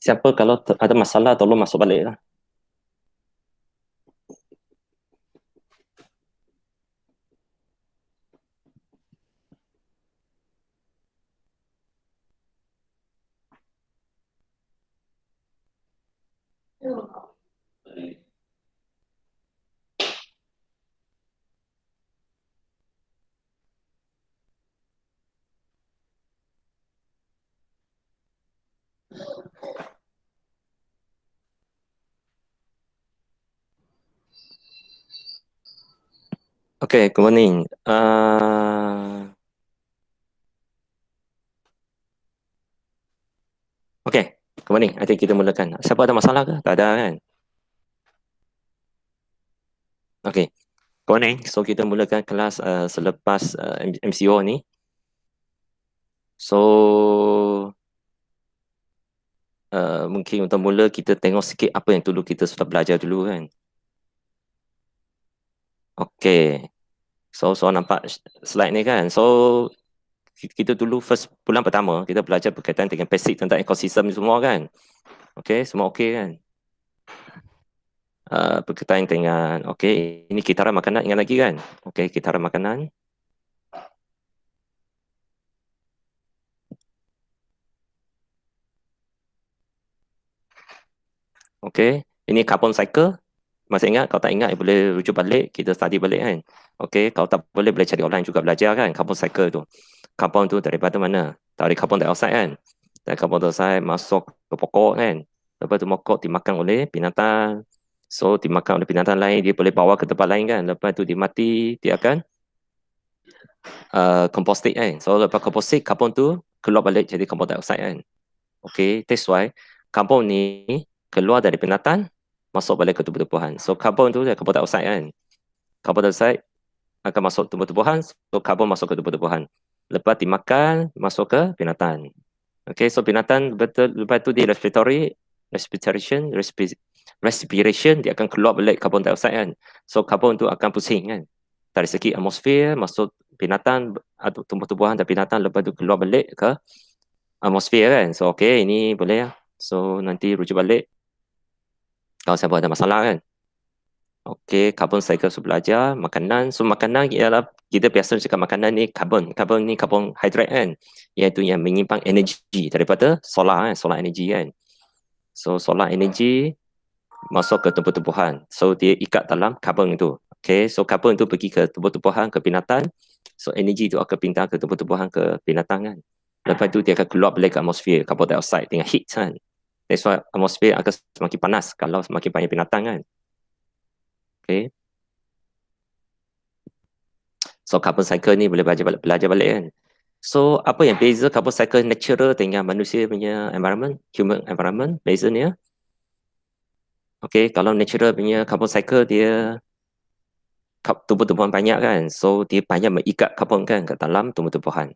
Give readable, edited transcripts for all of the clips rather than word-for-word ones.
Siapa kalau ada masalah tolong masuk balik lah. Okay, good morning. Okay, good morning. I think kita mulakan. Siapa ada masalah ke? Tak ada kan? Okay, good morning. So kita mulakan kelas selepas MCO ni. So mungkin untuk mula kita tengok sikit apa yang dulu kita sudah belajar dulu kan. Okay. So nampak slide ni kan. So kita dulu first bulan pertama kita belajar berkaitan dengan basic tentang ekosistem semua kan. Okay, semua okay kan? Berkaitan dengan, okay, ini kitaran makanan ingat lagi kan? Okay, kitaran makanan. Okay, ini carbon cycle. Masih ingat? Kalau tak ingat, boleh rujuk balik, kita study balik kan? Okay, kalau tak boleh cari online juga belajar kan? Carbon cycle tu. Carbon tu daripada mana? Dari carbon dioxide kan? Dari carbon dioxide masuk ke pokok kan? Lepas tu pokok dimakan oleh binatang. So, dimakan oleh binatang lain, dia boleh bawa ke tempat lain kan? Lepas tu dia mati, dia akan composite kan? So, lepas composite, carbon tu keluar balik jadi carbon dioxide kan? Okay, that's why carbon ni keluar dari binatang, masuk balik ke tumbuh-tumbuhan. So, carbon tu dia carbon dioxide kan? Carbon dioxide akan masuk tumbuh-tumbuhan, so carbon masuk ke tumbuh-tumbuhan. Lepas dimakan, masuk ke binatang. Okay, so binatang betul, lepas tu di respiration, dia akan keluar balik carbon dioxide kan? So, carbon tu akan pusing kan? Dari segi atmosfer, masuk binatang atau tumbuh-tumbuhan dan binatang, lepas tu keluar balik ke atmosfer kan. So, okay, ini boleh lah. So, nanti rujuk balik kalau siapa ada masalah kan. Okay, carbon cycle sudah belajar. Makanan, so makanan ialah kita biasa cakap makanan ni carbon. Carbon ni carbohydrate kan. Iaitu yang menyimpan energi daripada solar kan, solar energy kan. So, solar energy masuk ke tumbuh-tumbuhan. So, dia ikat dalam carbon itu. Okay, so carbon itu pergi ke tumbuh-tumbuhan, ke binatang. So, energi itu akan pindah ke tumbuh-tumbuhan, ke binatang kan. Lepas itu dia akan keluar balik ke atmosfer, carbon dioxide dengan heat kan. That's why atmosfer akan semakin panas kalau semakin banyak binatang kan. Okay. So carbon cycle ni boleh belajar balik kan. So apa yang beza carbon cycle natural dengan manusia punya environment, human environment, bezanya? Okay, kalau natural punya carbon cycle dia tumbuh-tumbuhan banyak kan. So dia banyak mengikat karbon kan ke dalam tumbuh-tumbuhan.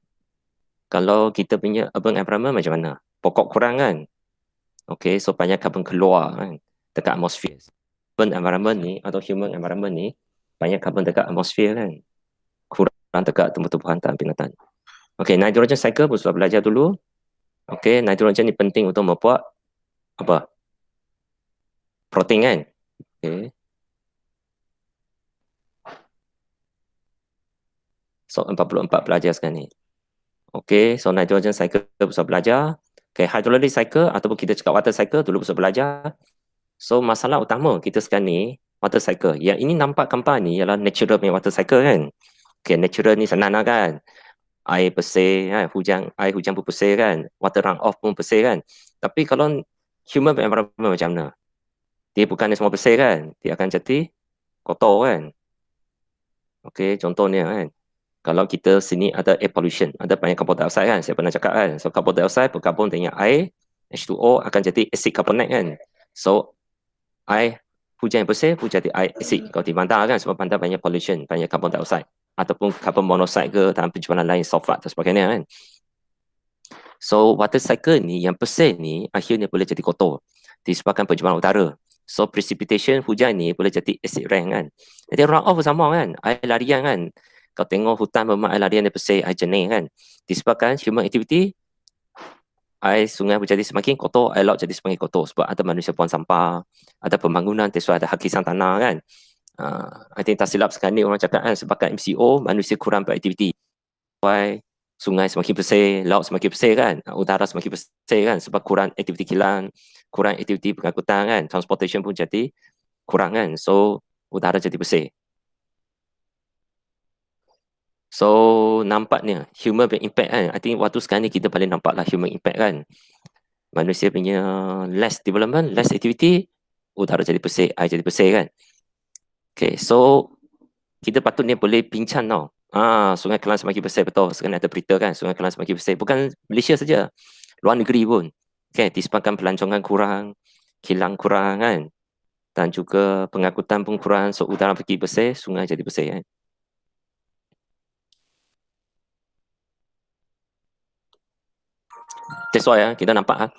Kalau kita punya urban environment macam mana? Pokok kurang kan. Okay, so banyak karbon keluar kan dekat atmosfer. Urban environment ni atau human environment ni banyak karbon dekat atmosfer kan. Kurang dekat tumbuh-tumbuhan dan binatang. Okay, nitrogen cycle pun sudah belajar dulu. Okay, nitrogen ni penting untuk membuat apa? Protein kan? Okay. So 44 belajar sekarang ni. Okay, so nitrogen cycle pun sudah belajar. Okay, hydrolytic cycle ataupun kita cakap water cycle dulu pun sudah belajar. So masalah utama kita sekarang ni water cycle. Yang ini nampak gambar ni ialah natural punya water cycle kan? Okay, natural ni senang lah kan? Air bersih kan? Air hujan pun bersih kan? Water run off pun bersih kan? Tapi kalau human environment macam mana? Dia bukan semua bersih kan? Dia akan jadi kotor kan? Okay, contohnya kan? Kalau kita sini ada air pollution, ada banyak carbon dioxide kan? Saya pernah cakap kan? So, carbon dioxide bergabung dengan air, H2O akan jadi acid carbonate kan? So, air hujan yang bersih pun jadi air acid. Kalau di bandar kan? Sebab bandar banyak pollution, banyak carbon dioxide. Ataupun carbon monoxide ke dalam penjualan lain, sulfat dan sebagainya kan? So, water cycle ni, yang bersih ni, akhirnya boleh jadi kotor disebabkan penjualan udara. So, precipitation hujan ni boleh jadi acid rain kan. Jadi, run off sama kan. Air larian kan. Kau tengok hutan memang air larian dia bersih, air jernih kan. Disebabkan human activity, air sungai menjadi semakin kotor, air laut jadi semakin kotor sebab ada manusia buang sampah, ada pembangunan, ada hakisan tanah kan. I think tak silap sekarang ni orang cakap kan sebabkan MCO manusia kurang beraktiviti. Why sungai semakin bersih, laut semakin bersih kan, udara semakin bersih kan sebab kurang aktiviti kilang, kurang aktiviti pengangkutan kan, transportation pun jadi kurang kan. So udara jadi bersih. So nampaknya human impact kan. I think waktu sekarang ni kita paling nampak lah human impact kan. Manusia punya less development, less activity, udara jadi bersih, air jadi bersih kan. Okay, so kita patutnya boleh bincang tau. Sungai Kelang semakin bersih, betul. Sekarang ada berita kan, Sungai Kelang semakin bersih. Bukan Malaysia saja, luar negeri pun. Okay, disebabkan pelancongan kurang, kilang kurang kan. Dan juga pengangkutan pun kurang, so udara pergi bersih, sungai jadi bersih kan. That's why kita nampak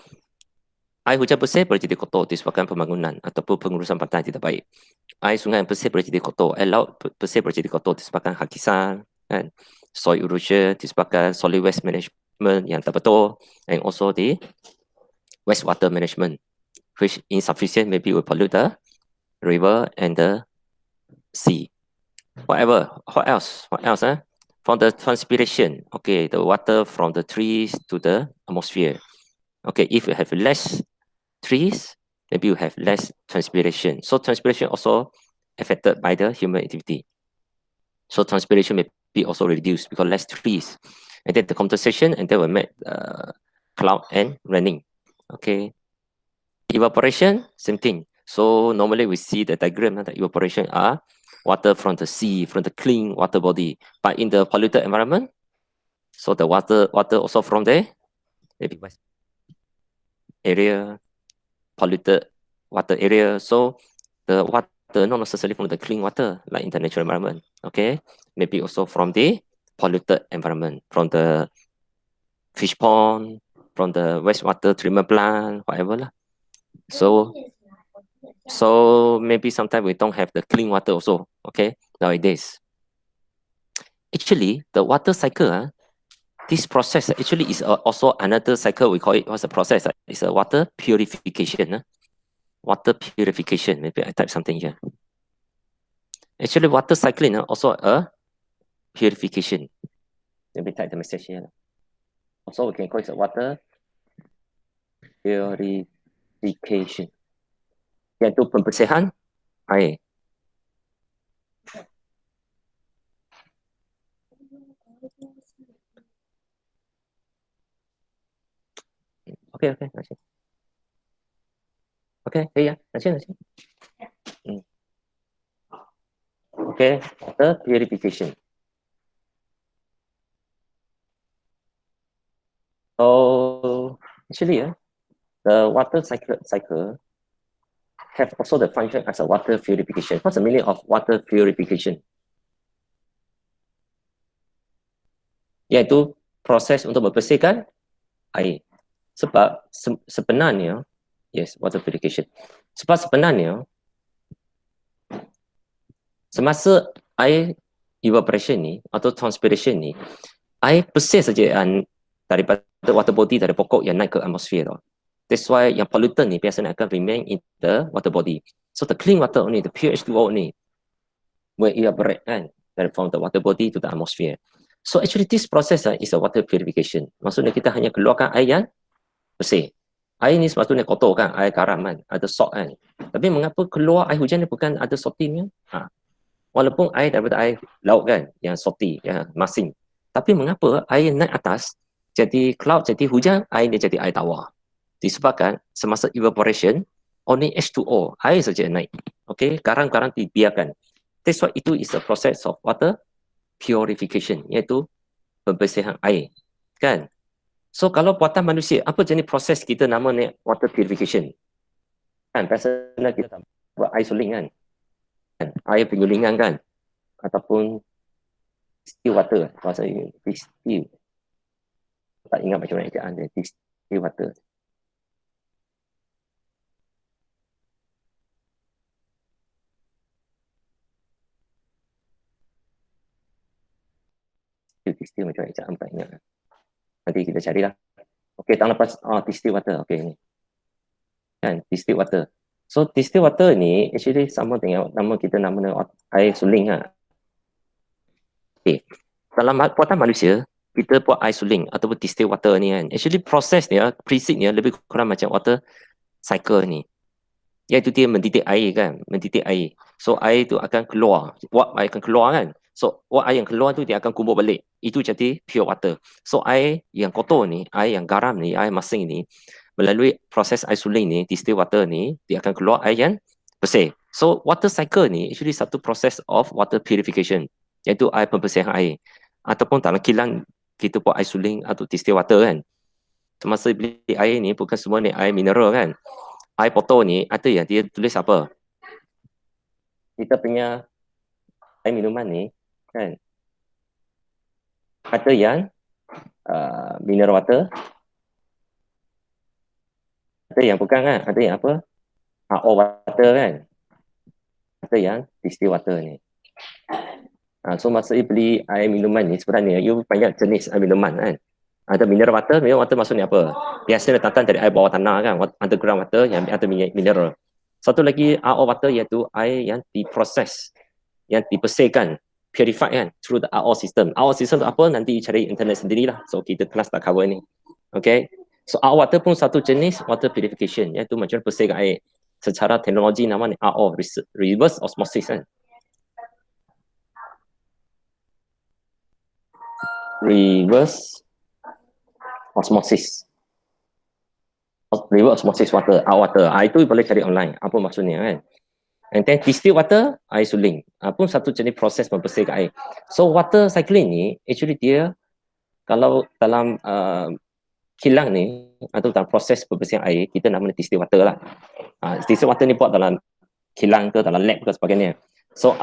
air hujan bersih boleh jadi kotor disebabkan pembangunan ataupun pengurusan pantai tidak baik. Air sungai bersih boleh jadi kotor, air laut bersih boleh jadi kotor disebabkan hakisan, kan? Soil erosion disebabkan solid waste management yang tak betul, and also the wastewater management which insufficient maybe will pollute the river and the sea. Whatever, what else? From the transpiration, okay, the water from the trees to the atmosphere. Okay, if you have less trees, maybe you have less transpiration. So transpiration also affected by the human activity. So transpiration may be also reduced because less trees. And then the condensation, and then will make cloud and raining. Okay. Evaporation, same thing. So normally we see the diagram that evaporation are water from the sea, from the clean water body. But in the polluted environment, so the water also from there, maybe area, polluted water area. So the water not necessarily from the clean water like in the natural environment. Okay, maybe also from the polluted environment, from the fish pond, from the wastewater treatment plant, whatever lah. So maybe sometimes we don't have the clean water also. Okay, nowadays. Actually, the water cycle, this process actually is also another cycle. We call it what's the process? It's a water purification. Water purification. Maybe I type something here. Actually, water cycling also a purification. Let me type the message here. Also, we can call it a water purification. Yaitu pembersihan air. Okay, nanti. Okay, ya, nanti. Okay, water purification. So actually, the water cycle have also the function as a water purification. What's the meaning of water purification? Yaitu proses untuk membersihkan air. Sebab sebenarnya, yes, water purification. Sebab sebenarnya, semasa air evaporation ni atau transpiration ni, air bersih saja daripada water body dari pokok yang naik ke atmosfer tau. That's why yang pollutant ni biasanya akan remain in the water body. So the clean water only, the pure H2O ni, will evaporate kan, from the water body to the atmosphere. So actually this process is a water purification. Maksudnya kita hanya keluarkan air yang bersih. Air ni sepatutnya kotor kan, air garam kan, ada salt kan. Tapi mengapa keluar air hujan ni bukan ada salty-nya? Walaupun air daripada air laut kan, yang salty, yang masin. Tapi mengapa air naik atas, jadi cloud, jadi hujan, air dia jadi air tawar. Disebabkan semasa evaporation, only H2O, air saja naik. Okay, garam-garam dibiarkan. That's why itu is a process of water purification, iaitu pembersihan air. Kan? So kalau buatan manusia, apa jenis proses kita nama ni water purification? Kan, biasanya kita buat air suling kan? Air penyulingan kan? Ataupun still water, bahasa still. Tak ingat macam mana ejaan dia, still water. Still macam ejaan, tak ingat. Nanti kita carilah. Okey, tahun lepas distilled water. Okey ni. Kan, distilled water. So distilled water ni actually sama dengan nama kita nama air suling lah. Okey. Dalam buatan manusia, kita buat air suling ataupun distilled water ni kan. Actually proses dia, precede lebih kurang macam water cycle ni. Iaitu dia mendidik air kan, mendidik air. So air tu akan keluar, uap air akan keluar kan. So uap air yang keluar tu dia akan kubur balik. Itu jadi pure water. So air yang kotor ni, air yang garam ni, air masin ni, melalui proses air suling ni, distilled water ni, dia akan keluar air yang bersih. So water cycle ni actually satu proses of water purification, iaitu air pembersihan air. Ataupun dalam kilang kita buat air suling atau distilled water kan. Semasa beli air ni bukan semua ni air mineral kan. Air botol ni ada yang dia tulis apa? Kita punya air minuman ni kan. Ada yang mineral water. Ada yang bukan kan? Ada yang apa? RO water kan. Ada yang distilled water ni. So masa you beli air minuman ni sebenarnya you banyak jenis air minuman kan. Ada mineral water maksudnya apa? Biasanya datang dari air bawah tanah kan, underground water yang ada mineral. Satu lagi RO water iaitu air yang diproses, yang dibersihkan, purified kan, through the RO system. RO system tu apa? Nanti you cari internet sendirilah. So kita kelas tak cover ni. Okay. So RO water pun satu jenis water purification, iaitu macam bersihkan air. Secara teknologi namanya RO, reverse osmosis kan. Reverse osmosis. Reverse osmosis water, water. Itu boleh cari online. Apa maksudnya kan? And then distilled water, air suling. Pun satu jenis proses membersihkan air. So water cycling ni, actually dia kalau dalam kilang ni atau dalam proses pembersihan air, kita namanya distilled water lah. Distilled water ni buat dalam kilang ke, dalam lab ke sebagainya. So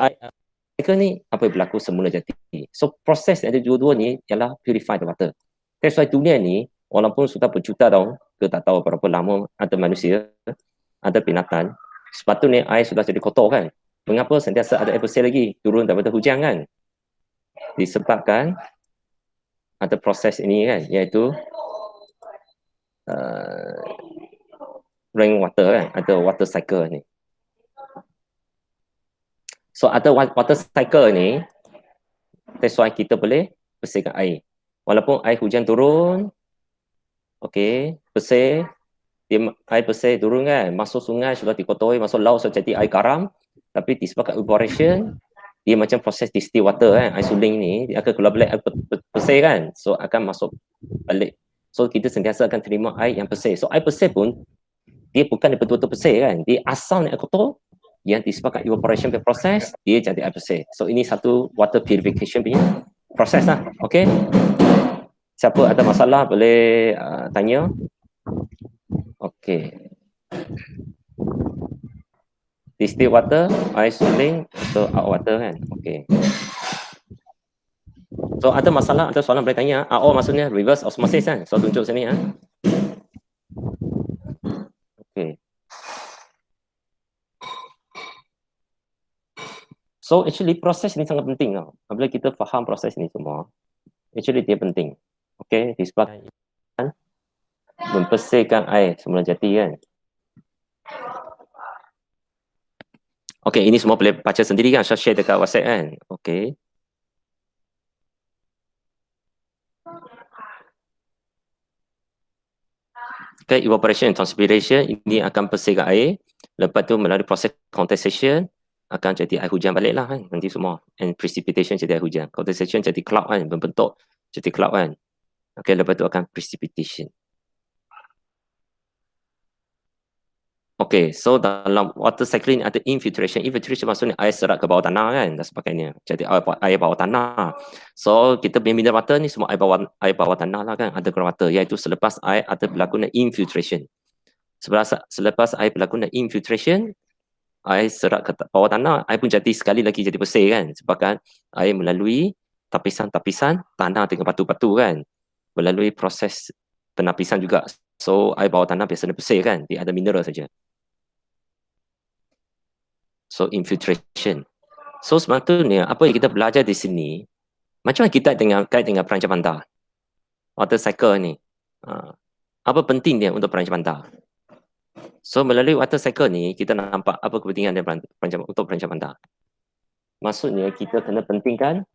cycle ni apa yang berlaku semula jadi. So proses yang ada dua-dua ni ialah purified water. That's why dunia ni walaupun sudah berjuta tahun, kita tak tahu berapa lama ada manusia, ada binatang, sepatutnya air sudah jadi kotor kan. Mengapa sentiasa ada air bersih lagi turun daripada hujan kan? Disebabkan ada proses ini kan, iaitu rainwater kan, ada water cycle ni. So ada water cycle ni, that's why kita boleh bersihkan air. Walaupun air hujan turun, okey, bersih, air bersih turun kan, masuk sungai sudah dikotori, masuk laut sudah jadi air garam, tapi disebabkan evaporation, dia macam proses distilled water kan, air suling ni, dia akan keluar balik air bersih kan, so akan masuk balik. So kita sentiasa akan terima air yang bersih. So air bersih pun, dia bukan betul-betul bersih kan, dia asal air kotor, yang disebabkan evaporation punya proses, dia jadi air bersih. So ini satu water purification punya proses lah, okey. Siapa ada masalah boleh tanya. Okey. Distilled water, air suling atau hot water kan. Okey. So ada masalah, ada soalan boleh tanya. RO maksudnya reverse osmosis kan. So tunjuk sini ah. Okey. So actually proses ni sangat penting tau. Apabila kita faham proses ni semua, actually dia penting. Okey, disebabkan membersihkan air semula jadi kan. Okey, ini semua boleh baca sendiri kan, saya share dekat WhatsApp kan. Okey. Okay, evaporation and transpiration ini akan bersihkan air. Lepas tu melalui proses condensation akan jadi air hujan balik lah kan, nanti semua. And precipitation jadi air hujan. Condensation jadi cloud kan, membentuk jadi cloud kan. Okay, lepas tu akan precipitation. Okay, so dalam water cycling ada infiltration. Infiltration maksudnya air serap ke bawah tanah kan dan sebagainya. Jadi air bawah tanah. So kita punya mineral water ni semua air bawah tanah lah kan, underground water, iaitu selepas air ada berlakunya infiltration. Selepas air berlakunya infiltration, air serap ke bawah tanah, air pun jadi sekali lagi jadi bersih kan, sebabkan air melalui tapisan-tapisan tanah dengan batu-batu kan, melalui proses penapisan juga. So air bawah tanah biasanya bersih kan, dia ada mineral saja. So infiltration. So sebetulnya apa yang kita belajar di sini, macam mana kita kait dengan perancangan bandar, water cycle ni. apa penting dia untuk perancang bandar. So melalui water cycle ni kita nampak apa kepentingan dia untuk perancang bandar. Maksudnya kita kena pentingkan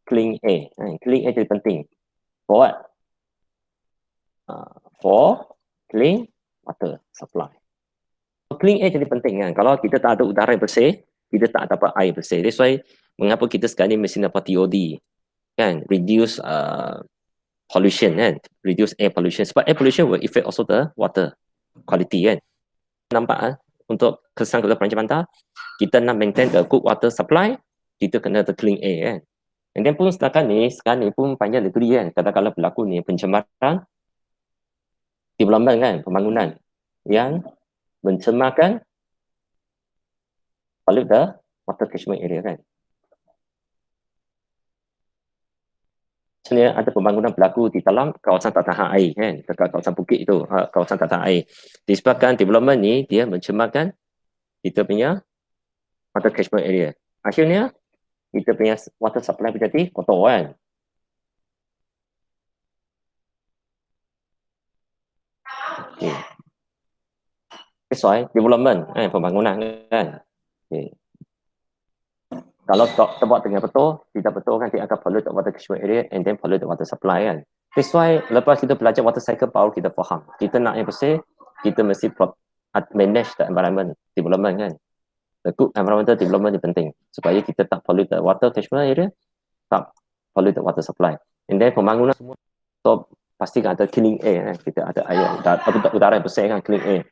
clean air. Clean air jadi penting. For what? For clean water supply. Clean air jadi penting kan. Kalau kita tak ada udara yang bersih, kita tak dapat air bersih. That's why mengapa kita sekarang ni mesti dapat TOD kan, reduce pollution kan, reduce air pollution. Sebab air pollution will affect also the water quality kan. Nampak untuk kesan kepada perancang bandar, kita nak maintain the good water supply, kita kena the clean air kan. And then pun sekarang ni pun panjang negeri kan, katakanlah berlaku ni pencemaran development kan, pembangunan yang mencemarkan pollute the water catchment area kan. Sebenarnya ada pembangunan berlaku di dalam kawasan tak tahan air kan, dekat kawasan bukit itu, kawasan tak tahan air. Disebabkan development ni dia mencemarkan kita punya water catchment area. Akhirnya kita punya water supply menjadi kotor kan. Okay. That's why development pembangunan kan. Okay. Kalau tak buat dengan betul, tidak betul kan, dia akan pollute the water catchment area and then pollute the water supply kan. That's why lepas kita belajar water cycle baru kita faham. Kita nak yang bersih, kita mesti manage the environment development kan. The good environmental development ni penting supaya kita tak pollute the water catchment area, tak pollute the water supply. And then pembangunan semua, so pastikan ada clean air kan. Kita ada air, udara yang bersih kan, clean air.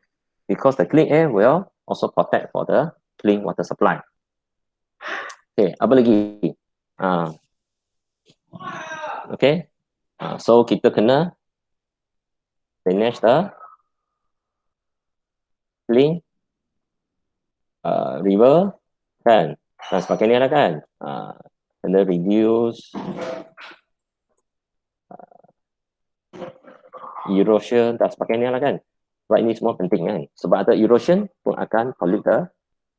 Because the clean air will also protect for the clean water supply. Okay, apa lagi? Okay, so kita kena manage the clean river kan, dan sebagainya lah kan. Kena reduce erosion dan sebagainya lah kan. Sebab ini semua penting kan. Sebab ada erosion pun akan pollute the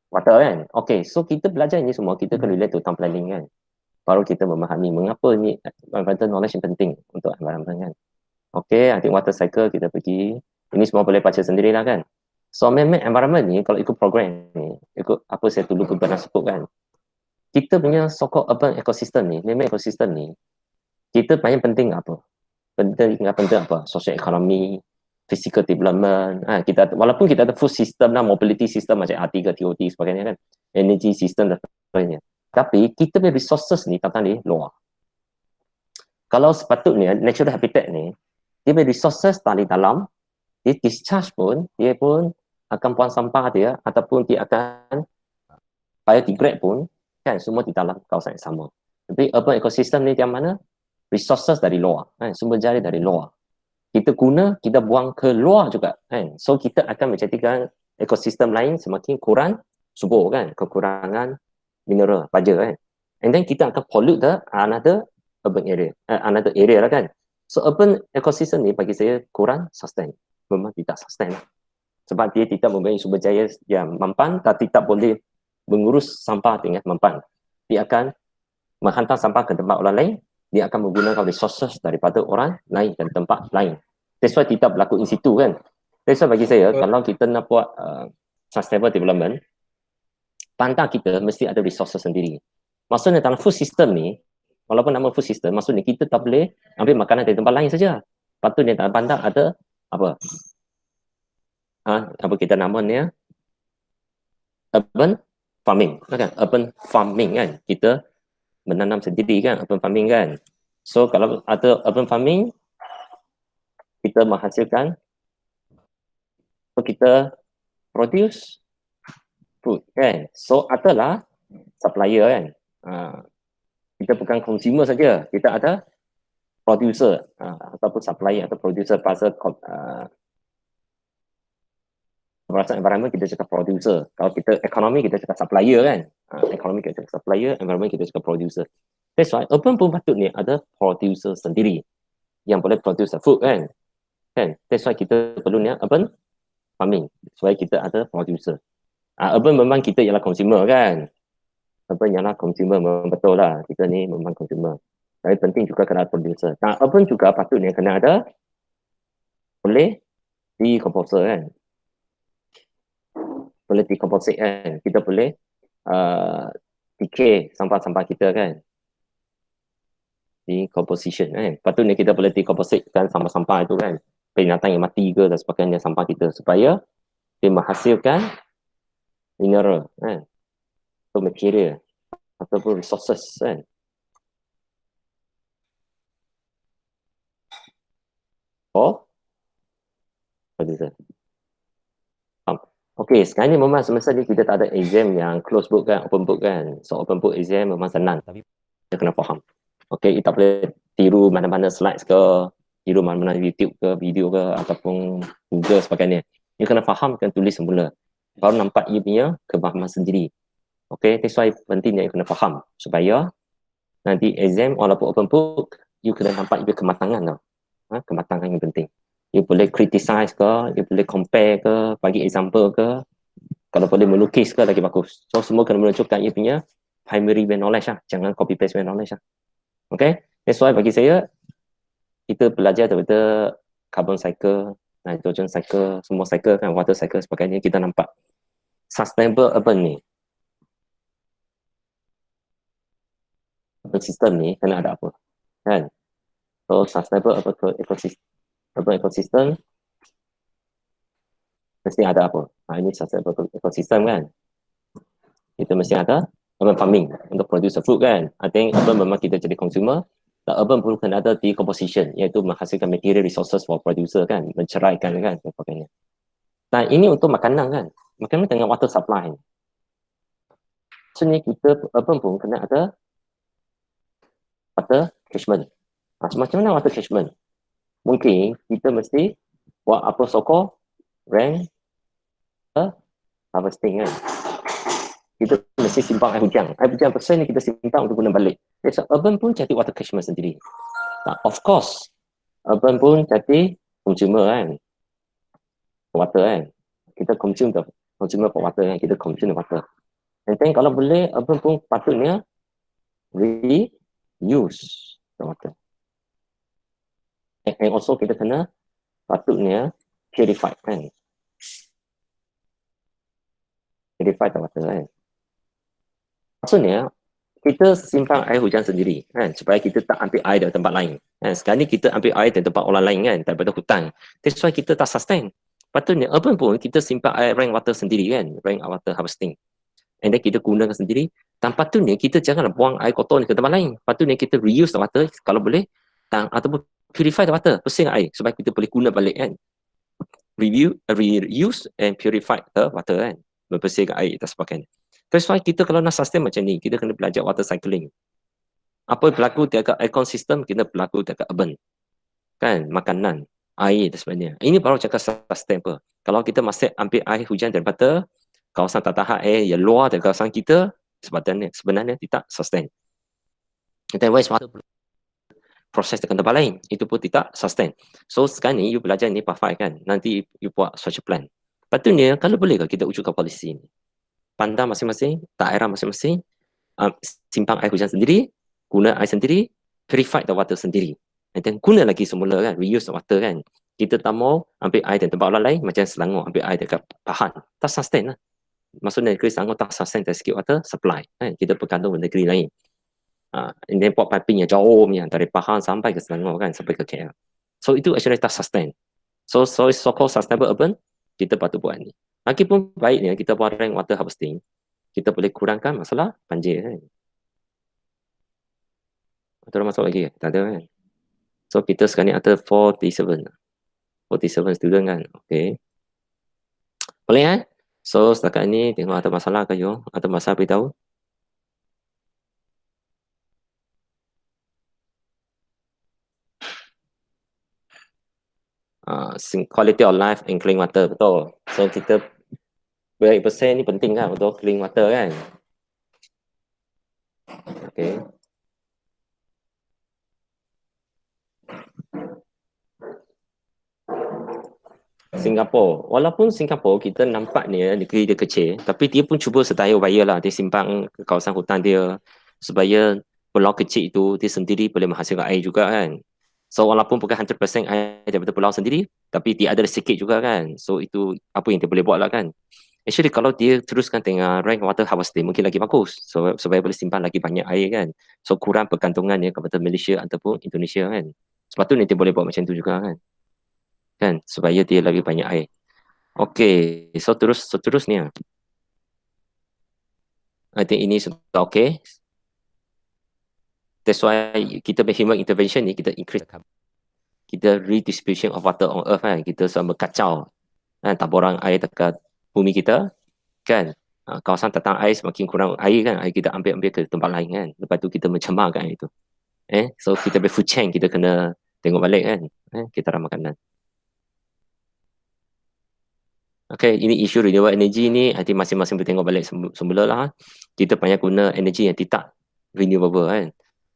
water kan. Okay, so kita belajar ini semua, kita kena relate to town planning kan. Baru kita memahami mengapa ni environmental knowledge yang penting untuk environment kan. Okay, I think water cycle kita pergi. Ini semua boleh baca sendirilah kan. So man-made environment ni, kalau ikut program ni, ikut apa saya dulu pernah sebut kan, kita punya so-called urban ecosystem ni, man-made ecosystem ni, kita paling penting apa? Penting apa? Social economy, physical development. Kita walaupun kita ada food system lah, mobility system macam RT ke TOT sebagainya kan, energy system dan sebagainya. Tapi kita punya resources ni tentang ni luar. Kalau sepatutnya natural habitat ni, dia punya resources tak di dalam, dia discharge pun, dia pun akan buang sampah dia ataupun dia akan biodegrade pun kan, semua di dalam kawasan yang sama. Tapi urban ecosystem ni yang mana? Resources dari luar, sumber jari dari luar. Kita guna, kita buang ke luar juga kan. So kita akan menjadikan ekosistem lain semakin kurang subur kan, kekurangan mineral, baja kan. And then kita akan pollute the another urban area, another area lah kan. So urban ecosystem ni bagi saya kurang sustain. Memang tidak sustain lah. Sebab dia tidak mempunyai sumber jaya yang mampan dan tidak boleh mengurus sampah dengan mampan. Dia akan menghantar sampah ke tempat orang lain, dia akan menggunakan resources daripada orang lain dan tempat lain. That's why tidak berlaku in situ kan. That's why bagi saya, kalau kita nak buat sustainable development, bandar kita mesti ada resources sendiri. Maksudnya dalam food system ni, walaupun nama food system, maksudnya kita tak boleh ambil makanan dari tempat lain saja. Patutnya dalam bandar ada apa? Apa kita namanya? Urban farming kan? Urban farming kan? Kita menanam sendiri kan, urban farming kan. So kalau ada urban farming, kita menghasilkan, so kita produce food kan. So adalah supplier kan. Kita bukan consumer saja, kita ada producer ataupun supplier atau producer pasal environment kita cakap producer. Kalau kita ekonomi kita cakap supplier kan. Ekonomi kita cakap supplier, environment kita cakap producer. That's why urban pun patutnya ada producer sendiri yang boleh produce food kan. That's why kita perlu ni urban farming supaya kita ada producer. Urban memang kita ialah consumer kan. Urban ialah consumer, memang betul lah. Kita ni memang consumer. Tapi penting juga kena ada producer. Urban juga patutnya kena ada boleh decompose kan. Boleh decompose kan. Kita boleh decay sampah-sampah kita kan. Decomposition kan. Lepas tu ni kita boleh decompose kan sampah-sampah itu kan. Binatang yang mati ke dan sebagainya sampah kita supaya dia menghasilkan mineral kan. Atau material ataupun resources kan. Oh, producer. Okey, sekarang ni memang semasa ni kita tak ada exam yang close book kan, open book kan. So open book exam memang senang tapi kita kena faham. Okey, kita boleh tiru mana-mana slides ke, tiru mana-mana YouTube ke, video ke ataupun Google sebagainya. You kena faham kan tulis semula. Baru nampak you punya kefahaman sendiri. Okey, that's why pentingnya you kena faham supaya nanti exam walaupun open book, you kena nampak you kematangan tau. Kematangan yang penting. You boleh criticize ke, you boleh compare ke, bagi example ke, kalau boleh melukis ke lagi bagus. So semua kena menunjukkan you punya primary knowledge lah, jangan copy paste knowledge lah. Okay, that's why bagi saya, kita belajar daripada carbon cycle, nitrogen cycle, semua cycle kan, water cycle sebagainya, kita nampak sustainable urban ni. Urban system ni kena ada apa? Kan? So sustainable urban ecosystem mesti ada apa? Ini sustainable ecosystem kan? Kita mesti ada urban farming untuk produce food kan. I think urban memang kita jadi consumer. Dan urban pun kena ada decomposition, iaitu menghasilkan material resources for producer kan, menceraikan kan dan sebagainya. Dan ini untuk makanan kan. Makanan dengan water supply. Maksudnya kita urban pun kena ada water catchment. Macam mana water catchment? Mungkin kita mesti buat apa sokong rain harvesting kan. Kita mesti simpan air hujan. Air hujan persen ni kita simpan untuk guna balik. So, urban pun jadi water catchment sendiri. Nah, of course, urban pun jadi consumer kan. Water kan. Kita consumer for water kan. Kita consume water. And then kalau boleh, urban pun patutnya reuse the water. And also kita kena patutnya purify kan. Purify the water kan. Maksudnya, kita simpan air hujan sendiri kan, supaya kita tak ambil air dari tempat lain kan. Sekarang ni kita ambil air dari tempat orang lain kan, daripada hutan. That's why kita tak sustain. Patutnya urban pun kita simpan air rainwater sendiri kan, rainwater harvesting. And then kita gunakan sendiri. Dan patutnya kita jangan buang air kotor ni ke tempat lain. Patutnya kita reuse the water kalau boleh, ataupun purify the water, bersih air supaya kita boleh guna balik kan. Reuse and purify the water kan, membersihkan air dan sebagainya. That's why kita kalau nak sustain macam ni, kita kena belajar water cycling. Apa yang berlaku dekat ekosistem, kita berlaku dekat urban. Kan, makanan, air dan sebagainya. Ini baru cakap sustain apa. Kalau kita masih ambil air hujan daripada kawasan tatahan air yang luar dari kawasan kita, sebenarnya tidak sustain. Kita waste water proses dekat tempat lain, itu pun tidak sustain. So sekarang ni, you belajar ni perfect kan. Nanti you buat such a plan. Patutnya, kalau boleh ke kita wujudkan polisi ni. Pandang masing-masing, daerah masing-masing, simpan air hujan sendiri, guna air sendiri, purify the water sendiri. And then guna lagi semula kan, reuse the water kan. Kita tak mau ambil air dari tempat orang lain, macam Selangor ambil air dekat Pahang. Tak sustain lah. Maksudnya negeri Selangor tak sustain dari segi water supply. Kan? Kita bergantung dengan negeri lain. And then buat piping yang jauh punya, dari Pahang sampai ke Selangor kan, sampai ke KL. So itu actually tak sustain. So so-called sustainable urban, kita patut buat ni. Lagipun baiknya kita buat rain water harvesting, kita boleh kurangkan masalah banjir kan. Ada masuk lagi? Tak ada kan? So kita sekarang ni ada 47 student kan. Okay. Boleh kan? So setakat ni tengok ada masalah ke you? Ada masalah beritahu? Quality of life and clean water, betul. So kita persen ni penting kan untuk clean water kan. Okay. Singapura, walaupun Singapura kita nampak ni negeri dia kecil, tapi dia pun cuba sedaya upaya lah, dia simpang ke kawasan hutan dia supaya pulau kecil itu dia sendiri boleh menghasilkan air juga kan. So walaupun bukan 100% air daripada pulau sendiri, tapi dia ada sikit juga kan. So itu apa yang dia boleh buat lah kan. Actually kalau dia teruskan tengah rank water harvesting mungkin lagi bagus. So supaya boleh simpan lagi banyak air kan. So kurang pergantungan ya kepada Malaysia ataupun Indonesia kan. Sebab tu dia boleh buat macam tu juga kan. Kan supaya dia lagi banyak air. Okay, so seterusnya. I think ini sudah okay. That's why kita human intervention ni kita increase kita redistribution of water on earth kan. Kita sama kacau kan, taburan air dekat bumi kita kan. Kawasan tatang air semakin kurang air kan, air kita ambil ke tempat lain kan. Lepas tu kita mencemarkan itu. So kita food chain kita kena tengok balik kan. Kita ramah makanan. Okay, ini isu renewable energy ni, I think masing-masing boleh tengok balik semula lah. Kita banyak guna energy yang tidak renewable kan.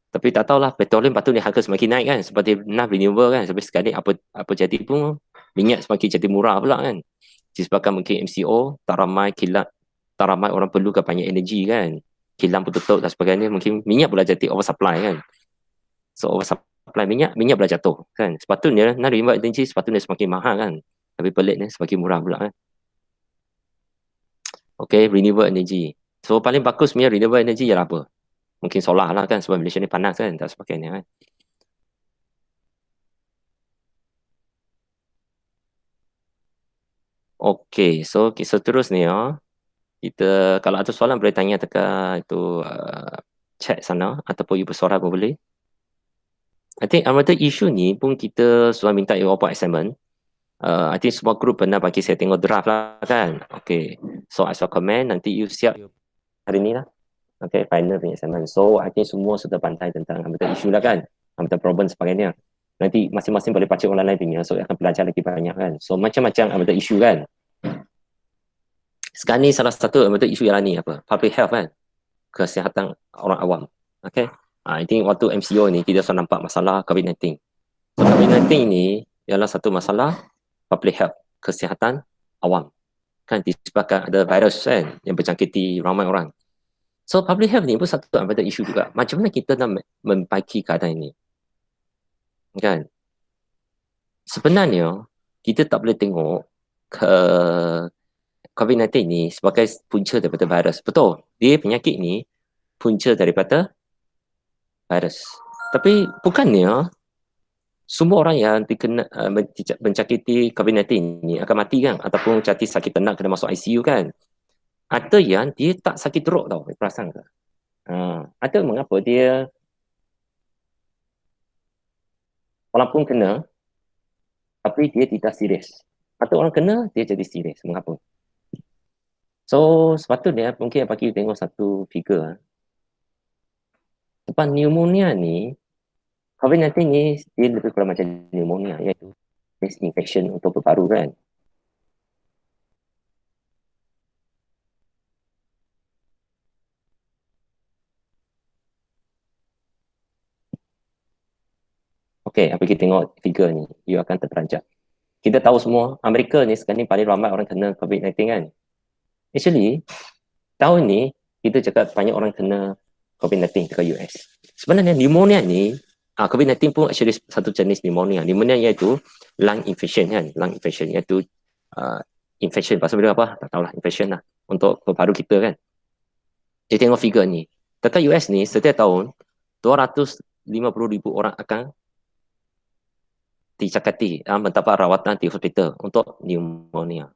Tapi tak tahulah, petroleum patut ni harga semakin naik kan. Seperti renewable kan. Sampai sekali apa jadi pun, minyak semakin jadi murah pula kan. Disebabkan mungkin MCO, tak ramai kilat, tak ramai orang perlukan banyak energi kan. Kilang pun tutup dan sebagainya. Mungkin minyak pula jadi oversupply kan. So oversupply minyak pula jatuh kan. Sepatutnya, renewable energy sepatutnya semakin mahal kan. Tapi pelik ni semakin murah pula kan. Okay, renewable energy. So paling bagus punya renewable energy ialah apa? Mungkin solar lah kan, sebab Malaysia ni panas kan, tak sebagainya kan. Okay, so seterusnya, kita kalau ada soalan boleh tanya dekat itu chat sana, ataupun you bersuara pun boleh. I think another issue ni pun kita sudah minta you buat assignment. I think semua group pernah bagi saya tengok draft lah kan. Okay, so I shall comment, nanti you siap hari ni lah. Okay, final punya assignment. So, I think semua sudah pandai tentang ambil isu lah kan. Ambil problem sebagainya. Nanti masing-masing boleh baca orang lain punya. So, akan belajar lagi banyak kan. So, macam-macam ambil isu kan. Sekarang ni salah satu ambil isu ialah ni apa? Public health kan. Kesihatan orang awam. Okay. I think waktu MCO ni kita sudah nampak masalah COVID-19. So, COVID-19 ni ialah satu masalah public health. Kesihatan awam. Kan disebabkan ada virus kan yang berjangkiti ramai orang. So public health ni pun satu antara isu juga. Macam mana kita nak membaiki keadaan ini? Kan? Sebenarnya, kita tak boleh tengok ke COVID-19 ni sebagai punca daripada virus. Betul, dia penyakit ni punca daripada virus. Tapi bukannya semua orang yang terkena mencakiti COVID-19 ni akan mati kan? Ataupun cati sakit tenat kena masuk ICU kan? Ada yang dia tak sakit teruk tau, perasan ke? Ada mengapa dia walaupun kena tapi dia tidak serius. Atau orang kena dia jadi serius. Mengapa? So sepatutnya mungkin bagi tengok satu figure. Sebab pneumonia ni, COVID-19 ni dia lebih kurang macam pneumonia, iaitu infection untuk berbaru kan. Okay, apa kita tengok figure ni, you akan terperanjat. Kita tahu semua, Amerika ni sekarang ni paling ramai orang kena COVID-19 kan. Actually, tahun ni, kita cakap banyak orang kena COVID-19 dekat US. Sebenarnya pneumonia ni, COVID-19 pun actually satu jenis pneumonia. Pneumonia iaitu lung infection kan. Lung infection iaitu infection. Pasal bila apa? Tak tahulah, infection lah. Untuk baru kita kan. Jadi tengok figure ni. Dekat US ni, setiap tahun, 250,000 orang akan dicakati mendapat rawatan di hospital untuk pneumonia.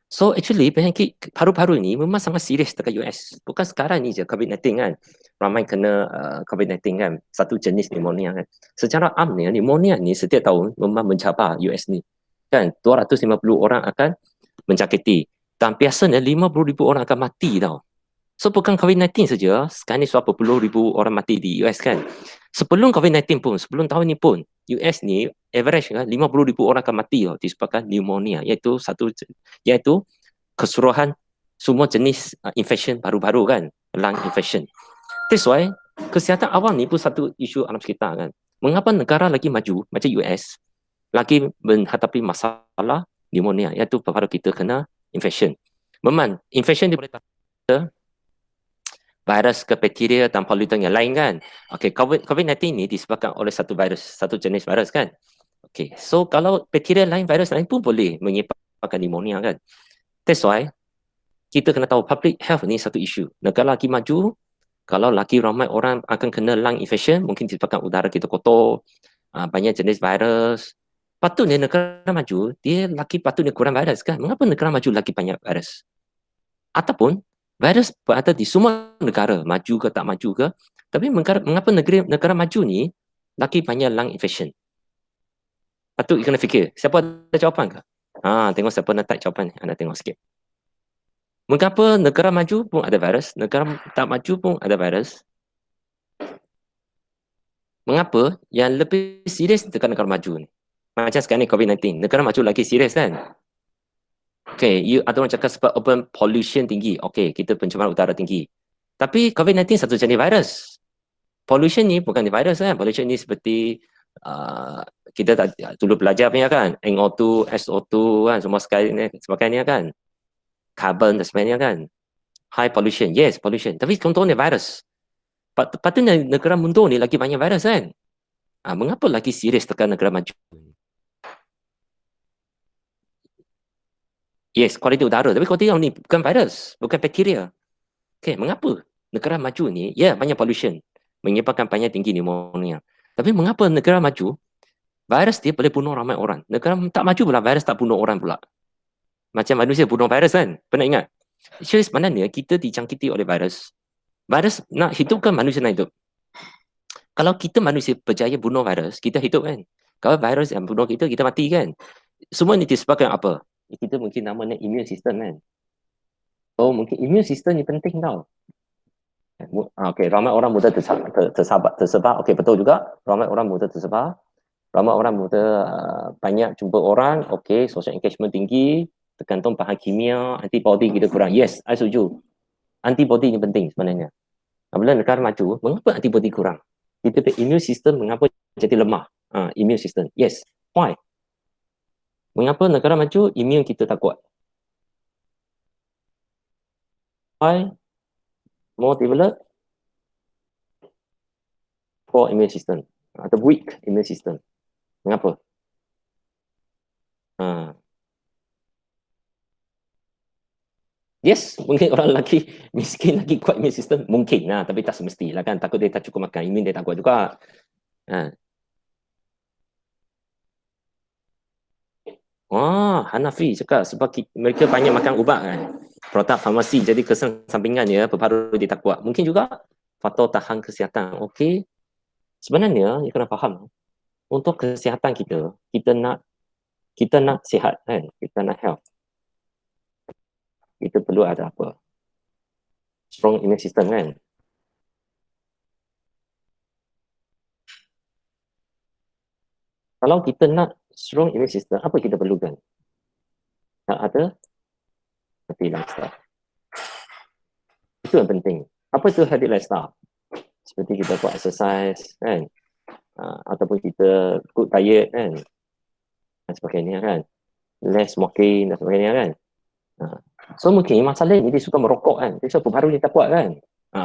So actually penyakit paru-paru ni memang sangat serius dekat US. Bukan sekarang ni je COVID-19 kan. Ramai kena COVID-19 kan. Satu jenis pneumonia kan. Secara amnya pneumonia ni setiap tahun memang mencabar US ni. Kan 250 orang akan menjangkiti. Dan biasanya 50,000 orang akan mati tau. So bukan COVID-19 saja, sekarang ni berapa puluh ribu orang mati di US kan. Sebelum COVID-19 pun, sebelum tahun ni pun, US ni average kan 50,000 orang akan mati disebabkan pneumonia, iaitu keseluruhan semua jenis infection baru-baru kan, lung infection. That's why kesihatan awam ni pun satu isu alam sekitar kan. Mengapa negara lagi maju macam US lagi menghadapi masalah pneumonia, iaitu baru kita kena infection. Memang infection dia boleh virus ke bakteria dan polutan yang lain kan. Okay, COVID-19 ni disebabkan oleh satu virus, satu jenis virus kan. Okay, so kalau bakteria lain, virus lain pun boleh menyebabkan pneumonia kan. That's why kita kena tahu public health ni satu isu. Negara lagi maju, kalau lagi ramai orang akan kena lung infection, mungkin disebabkan udara kita kotor, banyak jenis virus. Patutnya negara maju, dia lagi patutnya kurang virus kan. Mengapa negara maju lagi banyak virus? Ataupun virus berada di semua negara, maju ke tak maju ke, tapi mengapa negara maju ni lagi banyak lung infection? Patut kena fikir. Siapa ada jawapan ke? Tengok siapa nak type jawapan ni. Anda tengok sikit. Mengapa negara maju pun ada virus, negara tak maju pun ada virus? Mengapa yang lebih serius dekat negara maju ni? Macam sekarang ni COVID-19, negara maju lagi serius kan? Okay, ada orang cakap sebab urban pollution tinggi. Okay, kita pencemaran udara tinggi. Tapi COVID-19 satu jenis virus. Pollution ni bukan virus kan? Pollution ni seperti kita dulu belajar punya kan? NO2, SO2 kan? Semua sebagainya kan? Carbon dan sebagainya kan? High pollution, yes pollution. Tapi contohnya virus. Patutnya negara mundur ni lagi banyak virus kan? Mengapa lagi serius tekan negara maju? Yes, kualiti udara. Tapi kualiti udara ni bukan virus, bukan bakteria. Okay, mengapa negara maju ni, banyak pollution, menyebabkan banyak tinggi pneumonia. Tapi mengapa negara maju, virus dia boleh bunuh ramai orang. Negara tak maju pula, virus tak bunuh orang pula. Macam manusia bunuh virus kan? Pernah ingat? So, sebenarnya kita dijangkiti oleh virus. Virus nak hidupkan manusia nak hidup. Kalau kita manusia berjaya bunuh virus, kita hidup kan? Kalau virus yang bunuh kita, kita mati kan? Semua ini disebabkan apa? Kita mungkin namanya immune system kan? Oh, mungkin immune system ni penting tau. Okay, ramai orang muda tersebar. Okay, betul juga. Ramai orang muda tersebar. Ramai orang muda banyak jumpa orang. Okay, social engagement tinggi. Tergantung bahan kimia, antibody kita kurang. Yes, I setuju. Antibody ni penting sebenarnya. Apabila negara maju, mengapa antibody kurang? Kita punya immune system mengapa jadi lemah? Immune system. Yes. Why? Mengapa negara maju, immune kita tak kuat? Why? More developed? Poor immune system. Atau weak immune system. Mengapa? Yes, mungkin orang lagi miskin lagi kuat immune system. Mungkin lah, tapi tak semestilah kan. Takut dia tak cukup makan, immune dia tak kuat juga. Hanafi cakap sebab mereka banyak makan ubat kan. Produk farmasi jadi kesan sampingannya berparu dia tak kuat. Mungkin juga faktor tahan kesihatan. Okey. Sebenarnya you kena faham untuk kesihatan kita, kita nak sihat kan. Kita nak health. Kita perlu ada apa? Strong immune system kan. Kalau kita nak strong immune system, apa kita perlukan? Nak ada healthy lifestyle. Itu yang penting. Apa itu healthy lifestyle? Seperti kita buat exercise kan, ataupun kita good diet kan, dan sebagainya kan, less smoking dan sebagainya kan. So mungkin masalah ni dia suka merokok kan, dia suka baru dia tak kuat kan,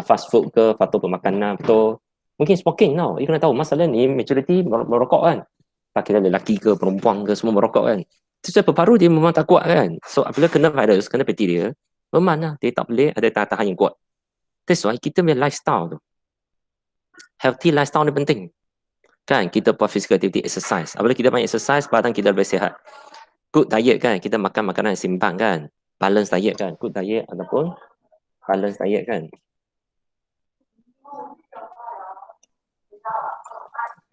fast food ke, faktor pemakanan betul. Mungkin smoking tau, you kena tahu masalah ni majority merokok kan, tak kira lelaki ke perempuan ke semua merokok kan. Sebab paru dia memang tak kuat kan. So apabila kena virus, kena bakteria, memang lah dia tak boleh ada tahan yang kuat. That's why kita punya lifestyle tu, healthy lifestyle ni penting kan. Kita buat physical activity, exercise. Apabila kita banyak exercise, badan kita lebih sihat. Good diet kan, kita makan makanan yang seimbang kan, balance diet kan, good diet ataupun balance diet kan,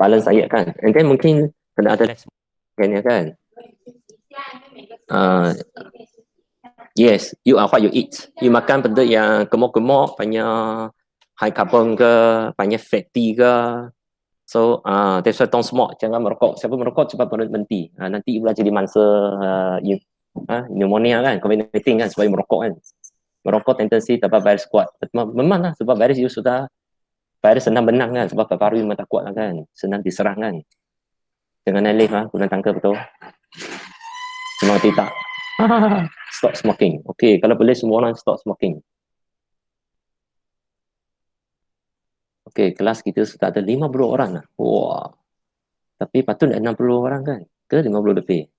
balance diet kan. And then mungkin kena ada less kan. Yes, you are what you eat. You makan benda yang gemuk-gemuk, banyak high carbon ke, banyak fatty ke. So, that's why don't smoke. Jangan merokok. Siapa merokok cepat berhenti. Nanti pula jadi mangsa pneumonia kan, COVID-19 kan, sebab merokok kan. Merokok tendensi dapat virus kuat. Memang lah, sebab virus you sudah, virus senang benang kan, sebab paru memang tak kuat lah kan, senang diserang kan. Jangan alih lah, guna tangka betul. Memang tidak. Stop smoking. Okay, kalau boleh semua orang stop smoking. Okay, kelas kita sudah ada 50 orang lah. Wah. Tapi patut 60 orang kan? Ke 50 lebih?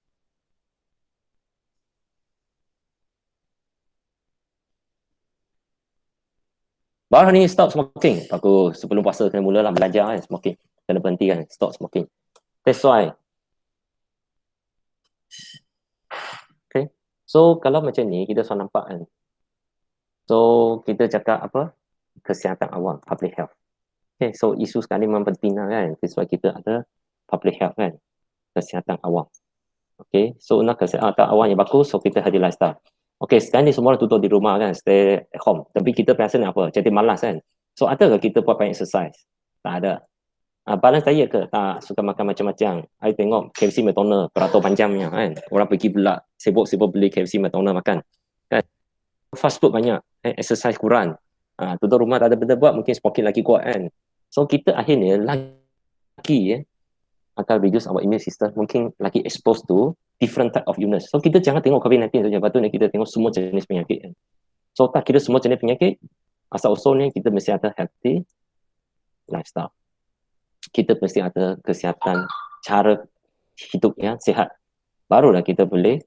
Baru ni stop smoking. Aku sebelum puasa kena mulalah belajar kan smoking. Kena berhenti kan, stop smoking. That's why. Okay. So kalau macam ni kita selalu nampak kan. So kita cakap apa? Kesihatan awam, public health. Okay, so isu sekarang ni memang penting lah kan. That's why kita ada public health kan. Kesihatan awam. Okay, so nak kesihatan awam yang bagus, so kita hadir lifestyle. Okay, sekarang ni semua orang tutup di rumah kan, stay at home. Tapi kita biasa ni apa? Jadi malas kan. So ada ke kita buat banyak exercise? Tak ada. Balance diet ke? Tak, suka makan macam-macam. I tengok KFC McDonald beratur panjangnya kan. Orang pergi pula sibuk-sibuk beli KFC McDonald makan. Kan? Fast food banyak. Exercise kurang. Tutup rumah tak ada benda buat, mungkin smoking lagi kuat kan. So kita akhirnya lagi akan reduce our immune system, mungkin lagi exposed to different type of illness. So kita jangan tengok COVID-19 saja, patutnya kita tengok semua jenis penyakit kan. So tak kira semua jenis penyakit, asal usulnya kita mesti ada healthy lifestyle. Kita mesti ada kesihatan, cara hidup yang sihat. Barulah kita boleh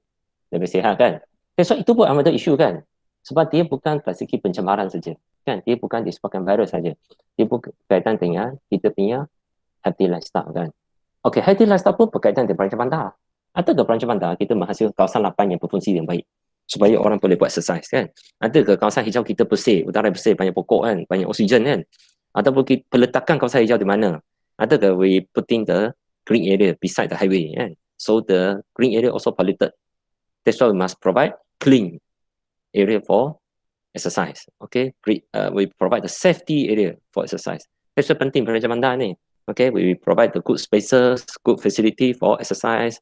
lebih sihat kan. So itu pun ada isu kan. Sebab dia bukan dari segi pencemaran saja. Kan? Dia bukan disebabkan virus saja. Dia pun berkaitan dengan kita punya healthy lifestyle kan. Okay, healthy lifestyle pun berkaitan dengan perancang bandar. Atau ke perancang bandar kita menghasilkan kawasan lapang yang berfungsi yang baik. Supaya orang boleh buat exercise kan. Ada ke kawasan hijau kita bersih, udara bersih, banyak pokok kan, banyak oksigen kan. Ataupun peletakan kawasan hijau di mana. Ada ke we putting the green area beside the highway kan. So the green area also polluted. That's why we must provide clean area for exercise. Okay, we provide the safety area for exercise. That's why penting perancang bandar ni. Okay, we provide the good spaces, good facility for exercise.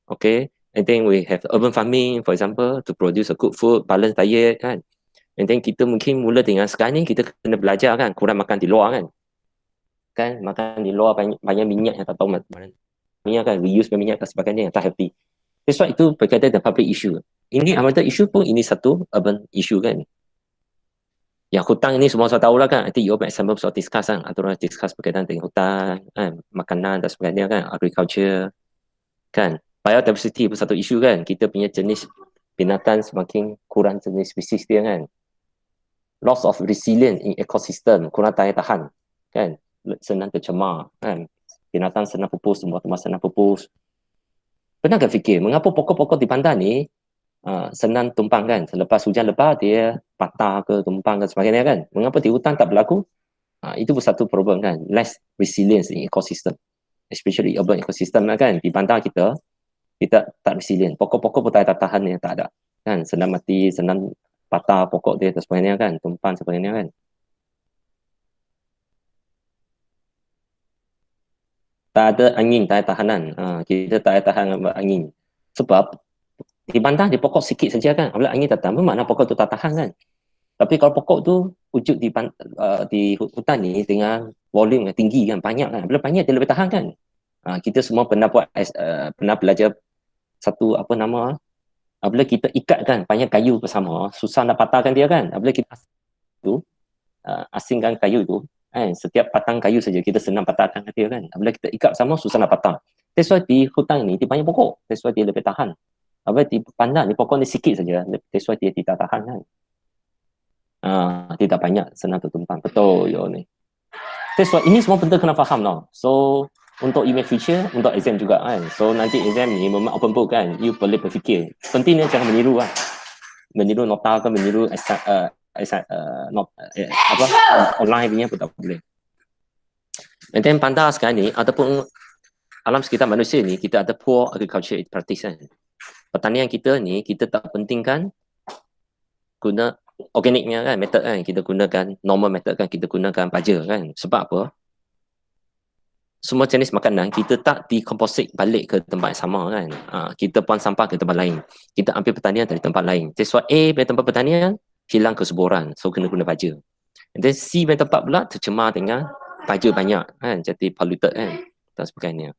Okay, and then we have urban farming, for example, to produce a good food, balanced diet kan. And then kita mungkin mula dengan sekarang ni kita kena belajar kan, kurang makan di luar kan. Kan, makan di luar banyak minyak yang tak tahu mana. Minyak kan, we use minyak dan sebagainya yang tak healthy. That's why itu berkaitan dengan public issue. Ini environmental issue pun ini satu urban issue kan. Yang hutang ini semua saya tahu lah kan. Nanti you make example so discuss kan. Atau orang discuss berkaitan dengan hutang, kan, makanan dan sebagainya kan, agriculture, kan. Biodiversity pun satu isu kan. Kita punya jenis binatang semakin kurang jenis spesies dia kan. Loss of resilience in ecosystem, kurang tahan, kan. Senang tercemar, kan. Binatang senang pupus, tumbuh-tumbuhan senang pupus. Pernah tak fikir, mengapa pokok-pokok di bandar ni senang tumpang kan? Selepas hujan lebat, dia patah ke, tumpang ke sebagainya kan? Mengapa di hutan tak berlaku? Itu pun satu problem kan? Less resilience in ecosystem. Especially urban ecosystem kan? Di bandar kita tak resilient. Pokok-pokok pun tak tahan yang tak ada. Kan? Senang mati, senang patah pokok dia dan sebagainya kan? Tumpang sebagainya kan? Tak ada angin, tak ada tahanan. Kita tak ada tahan angin. Sebab di bandar di pokok sikit saja kan. Apabila angin datang, mana pokok tu tak tahan kan. Tapi kalau pokok tu wujud di hutan ni dengan volume yang tinggi kan, banyak kan. Bila banyak dia lebih tahan kan. Kita semua pernah pernah belajar satu apa nama, apabila kita ikatkan banyak kayu bersama, susah nak patahkan dia kan. Apabila kita asingkan kayu tu, setiap batang kayu saja kita senang patahkan dia kan. Apabila kita ikat sama, susah nak patah. That's why di hutan ni dia banyak pokok. That's why dia lebih tahan. Apabila di pandang ni pokok ni sikit saja. That's why dia tidak tahan kan. Tidak banyak, senang tertumpang. Betul yo ni. That's why ini semua benda kena faham tau. So untuk email feature, untuk exam juga kan. So nanti exam ni memang open book kan. You boleh berfikir. Pentingnya jangan meniru lah. Meniru nota ke meniru online punya pun tak boleh. And then pandang sekarang ni ataupun alam sekitar manusia ni kita ada poor agriculture practice kan. Pertanian kita ni kita tak pentingkan guna organiknya kan, method kan, kita gunakan normal method kan, kita gunakan baja kan. Sebab apa? Semua jenis makanan kita tak decomposite balik ke tempat yang sama kan. Kita buang sampah ke tempat lain. Kita ambil pertanian dari tempat lain. That's why A dari tempat pertanian hilang kesuburan. So kena guna baja. And then C dari tempat pula tercemar dengan baja banyak kan. Jadi polluted kan. Dan sebagainya.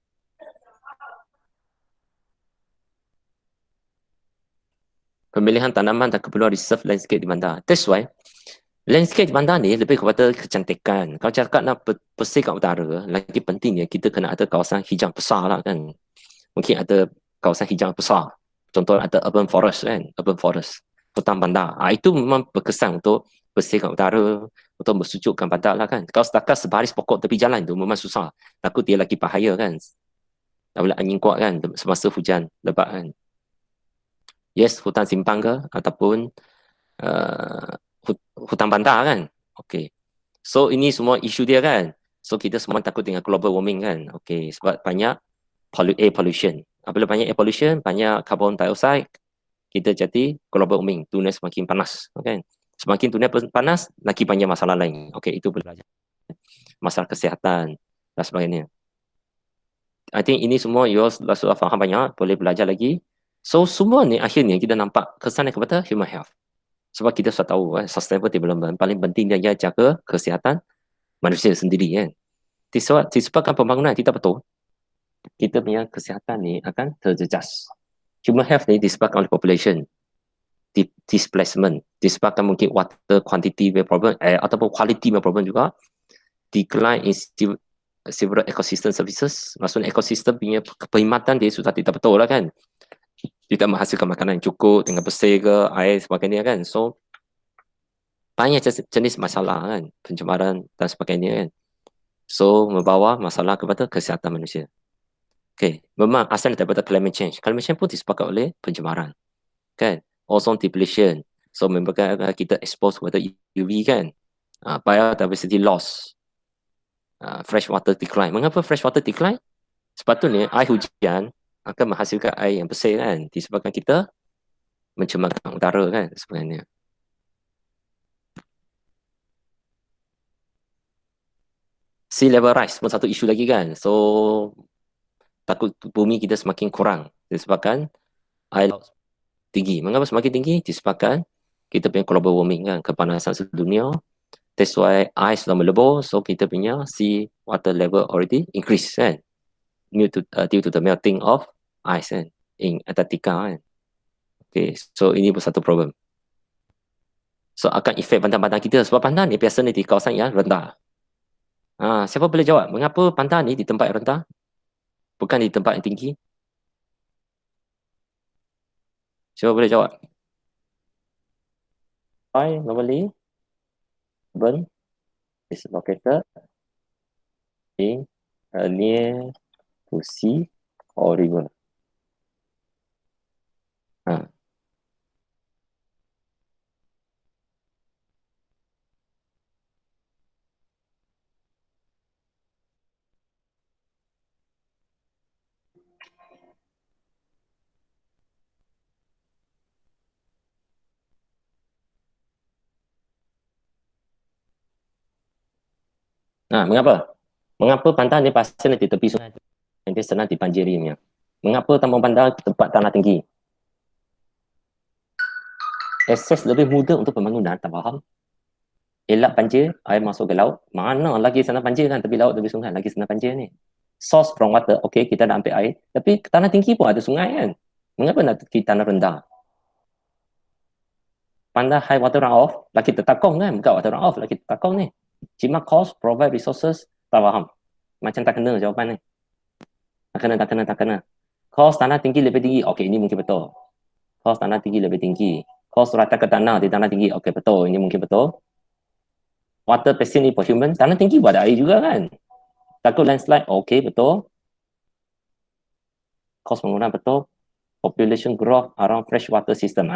Pemilihan tanaman dan keperluan reserve landscape di bandar. That's why Landscape bandar ni lebih kepada kecantikan. Kalau cakap nak bersih kat utara, lagi pentingnya kita kena ada kawasan hijau besar lah kan. Mungkin ada kawasan hijau besar. Contoh ada urban forest kan, urban forest, hutan bandar. Itu memang berkesan untuk bersihkan udara, untuk bersujukkan bandar lah kan. Kalau setakat sebaris pokok tepi jalan tu memang susah. Takut dia lagi bahaya kan. Tak boleh angin kuat kan semasa hujan lebat kan. Yes, hutan simpang ke ataupun uh, hutan bandar kan. Okay. So ini semua isu dia kan. So kita semua takut dengan global warming kan. Okay, sebab banyak air pollution. Apabila banyak air pollution, banyak carbon dioxide, kita jadi global warming, dunia semakin panas, kan? Semakin dunia panas, lagi banyak masalah lain. Okey, itu belajar. Masalah kesihatan dan sebagainya. I think ini semua you sudah faham banyak, boleh belajar lagi. So semua ni akhirnya kita nampak kesan kepada human health. Sebab kita sudah tahu sustainable development paling penting dia jaga kesihatan manusia sendiri kan. Disebabkan pembangunan kita betul, kita punya kesihatan ni akan terjejas. Human health ni disebabkan oleh population, displacement, disebabkan mungkin water quantity problem ataupun quality problem juga, decline in several ecosystem services, maksudnya ekosistem punya perkhidmatan dia sudah tidak betul lah kan, tidak menghasilkan makanan yang cukup dengan bersih ke air sebagainya kan. So banyak jenis masalah kan, pencemaran dan sebagainya kan. So membawa masalah kepada kesihatan manusia. Okay, memang asal daripada climate change. Climate change pun disebabkan oleh pencemaran, kan? Ozone depletion. So menyebabkan kita expose kepada UV kan. Biodiversity loss. Fresh water decline. Mengapa fresh water decline? Sepatutnya air hujan akan menghasilkan air yang bersih kan. Disebabkan kita mencemarkan udara kan sebenarnya. Sea level rise pun satu isu lagi kan. So takut bumi kita semakin kurang disebabkan air laut tinggi. Mengapa semakin tinggi? Disebabkan kita punya global warming kan, kepanasan sedunia. That's why ice sudah melebur, so kita punya sea water level already increase kan, due to the melting of ice kan, in Antarctica kan. Okay, so ini pun satu problem. So akan efek pantai-pantai kita, sebab pantai ni biasanya di kawasan yang rendah. Siapa boleh jawab, mengapa pantai ni di tempat yang rendah, bukan di tempat yang tinggi? Siapa boleh jawab? Why normally burn is located in near to sea or river? Mengapa? Mengapa pantai ni pasal di tepi sungai nanti senang dibanjirinya? Mengapa tambang bandar tempat tanah tinggi? Akses lebih mudah untuk pembangunan, tak faham? Elak banjir, air masuk ke laut. Mana lagi sana banjir kan, tepi laut, tepi sungai, lagi sana banjir ni. Source from water, okay, kita nak ambil air. Tapi tanah tinggi pun ada sungai kan. Mengapa nak pergi tanah rendah? Pandai high water runoff, lagi tertakong kan, bukan water runoff, lagi tertakong ni. Cuma cost, provide resources, tak faham. Macam tak kena jawapan ni. Tak kena. Cost tanah tinggi lebih tinggi, okay, ini mungkin betul. Cost tanah tinggi lebih tinggi. Cost rata ke tanah di tanah tinggi, okay, betul, ini mungkin betul. Water basin for human, tanah tinggi buat air juga kan. Takut landslide, okay, betul. Cost penggunaan betul. Population growth around freshwater system.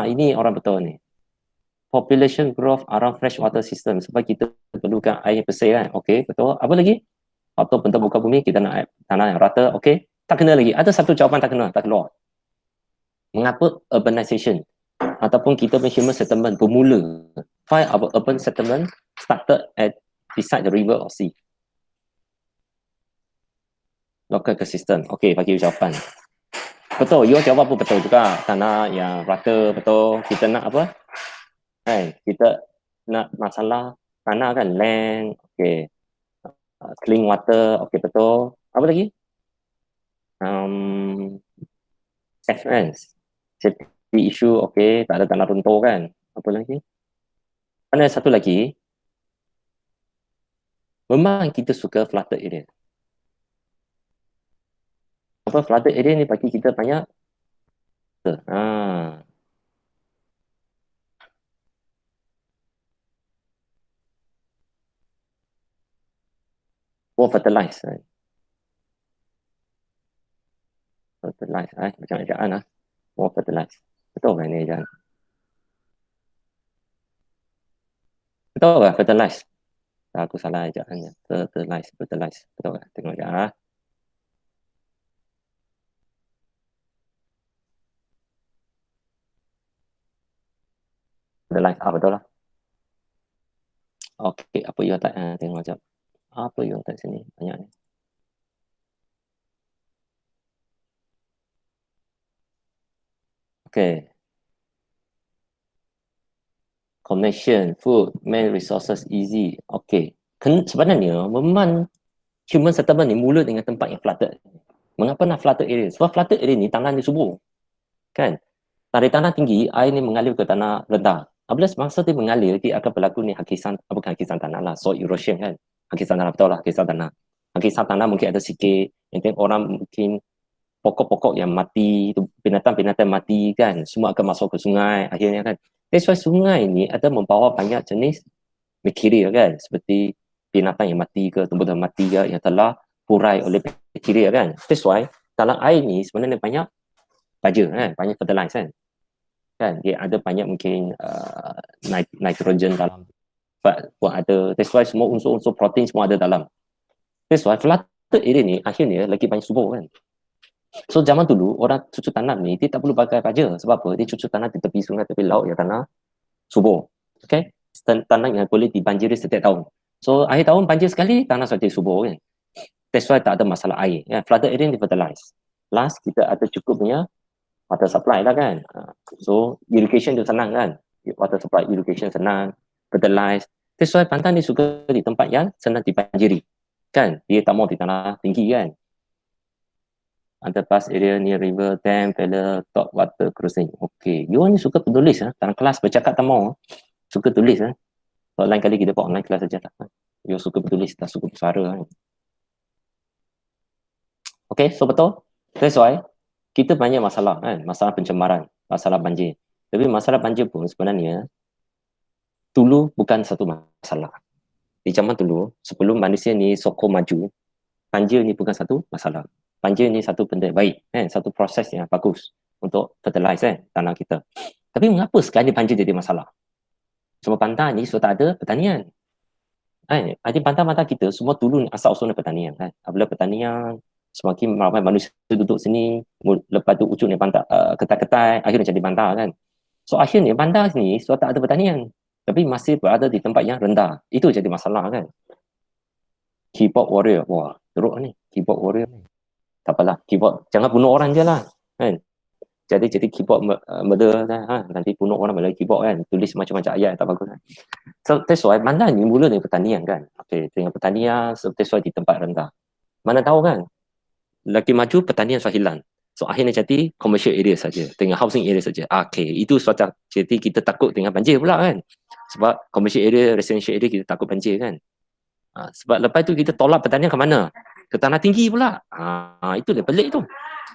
Ini orang betul ni. Population growth around freshwater system. Sebab kita perlukan air bersih kan. Okay, betul. Apa lagi? Atau bentuk muka bumi, kita nak tanah yang rata. Okay, tak kena lagi. Ada satu jawapan tak kena, tak keluar. Mengapa urbanization ataupun kita punya human settlement bermula? Why our urban settlement started at beside the river or sea? Local ecosystem. Okay, bagi jawapan. Betul, you jawab pun betul juga. Tanah yang rata, betul. Kita nak apa? Kita nak masalah tanah kan, land, okay. Clean water, okay, betul. Apa lagi? Safety issue, okay. Tak ada tanah runtuh kan. Apa lagi? Ada satu lagi, memang kita suka flooded area. Apa flooded area ni bagi kita banyak more fertilize. Fertilize, macam ejaan more fertilize. Betul kan ni ejaan? Betul kan fertilize? Aku salah ejaannya. Fertilize. Betul kan? Tengok ejaan. Fertilize, betul lah. Okey, apa you tak tengok macam apa you tak sini banyak ni. Okey. Connection, food, main resources easy. Okey. Sebenarnya memang human settlement ni mula dengan tempat yang flooded. Mengapa nak flooded area? Sebab flooded area ni tanah dia subur. Kan? Dari tanah tinggi, air ni mengalir ke tanah rendah. Apabila semasa dia mengalir, dia akan berlaku ni bukan hakisan tanah lah, soil erosion kan. Hakisan tanah, betul lah, hakisan tanah. Hakisan tanah mungkin ada sikit, yang orang mungkin pokok-pokok yang mati, binatang-binatang mati kan, semua akan masuk ke sungai akhirnya kan. That's why sungai ni ada membawa banyak jenis bakteria kan, seperti binatang yang mati ke, tumbuhan mati ke, yang telah purai oleh bakteria kan. That's why dalam air ni sebenarnya banyak baja kan, banyak fertilizer kan, dia ada banyak mungkin nitrogen dalam, pun ada. That's why semua unsur-unsur protein semua ada dalam. That's why flooded area ni akhirnya lagi banyak subur kan. So zaman dulu orang cucuk tanam ni dia tak perlu pakai baja. Sebab apa? Dia cucuk tanam di tepi sungai, tepi laut yang tanah subur. Okay? Tanah yang boleh dibanjiri setiap tahun. So akhir tahun banjir sekali, tanah sudah subur kan. That's why tak ada masalah air. Ya, flooded area ni fertilize. Last kita ada cukup punya water supply lah kan. So irrigation tu senang kan. Water supply, irrigation senang. Fertilize. That's why pantai ni suka di tempat yang senang dibanjiri. Kan? Dia tak mau di tanah tinggi kan. Underpass area near river, dam, failure, top water crossing. Okay. You ni suka penulis dalam kelas bercakap tak mau. Suka tulis So, lain kali kita buat online kelas saja lah. You suka bertulis, tak suka bersuara Okay, so betul. That's why kita banyak masalah kan, masalah pencemaran, masalah banjir. Tapi masalah banjir pun sebenarnya dulu bukan satu masalah. Di zaman dulu, sebelum manusia ni sokong maju, banjir ni bukan satu masalah. Banjir ni satu benda baik kan, satu proses yang bagus untuk fertilize tanah kita. Tapi mengapa sekarang ni banjir jadi masalah? Sebab pantai ni sudah tak ada pertanian. Ada pantai-pantai kita semua dulu asal usul pertanian kan. Apabila pertanian semakin ramai manusia duduk sini, lepas tu ujungnya pantai ketai-ketai, akhirnya jadi bandar kan. So akhirnya bandar ni sudah tak ada pertanian, tapi masih berada di tempat yang rendah. Itu jadi masalah kan. Keyboard warrior, wah teruk ni keyboard warrior ni. Tak apalah, keyboard jangan bunuh orang je lah kan. Jadi keyboard murder kan, nanti bunuh orang melalui keyboard kan, tulis macam-macam ayat tak bagus kan. So that's why mana ni mula dari pertanian kan. Okay, dengan pertanian, so that's why di tempat rendah. Mana tahu kan, lagi maju pertanian sudah hilang. So akhirnya jadi commercial area saja, dengan housing area saja. Okay, itu suatu jadi kita takut dengan banjir pula kan. Sebab commercial area, residential area kita takut banjir kan. Sebab lepas tu kita tolak pertanian ke mana? Ke tanah tinggi pula. Itu dia pelik tu.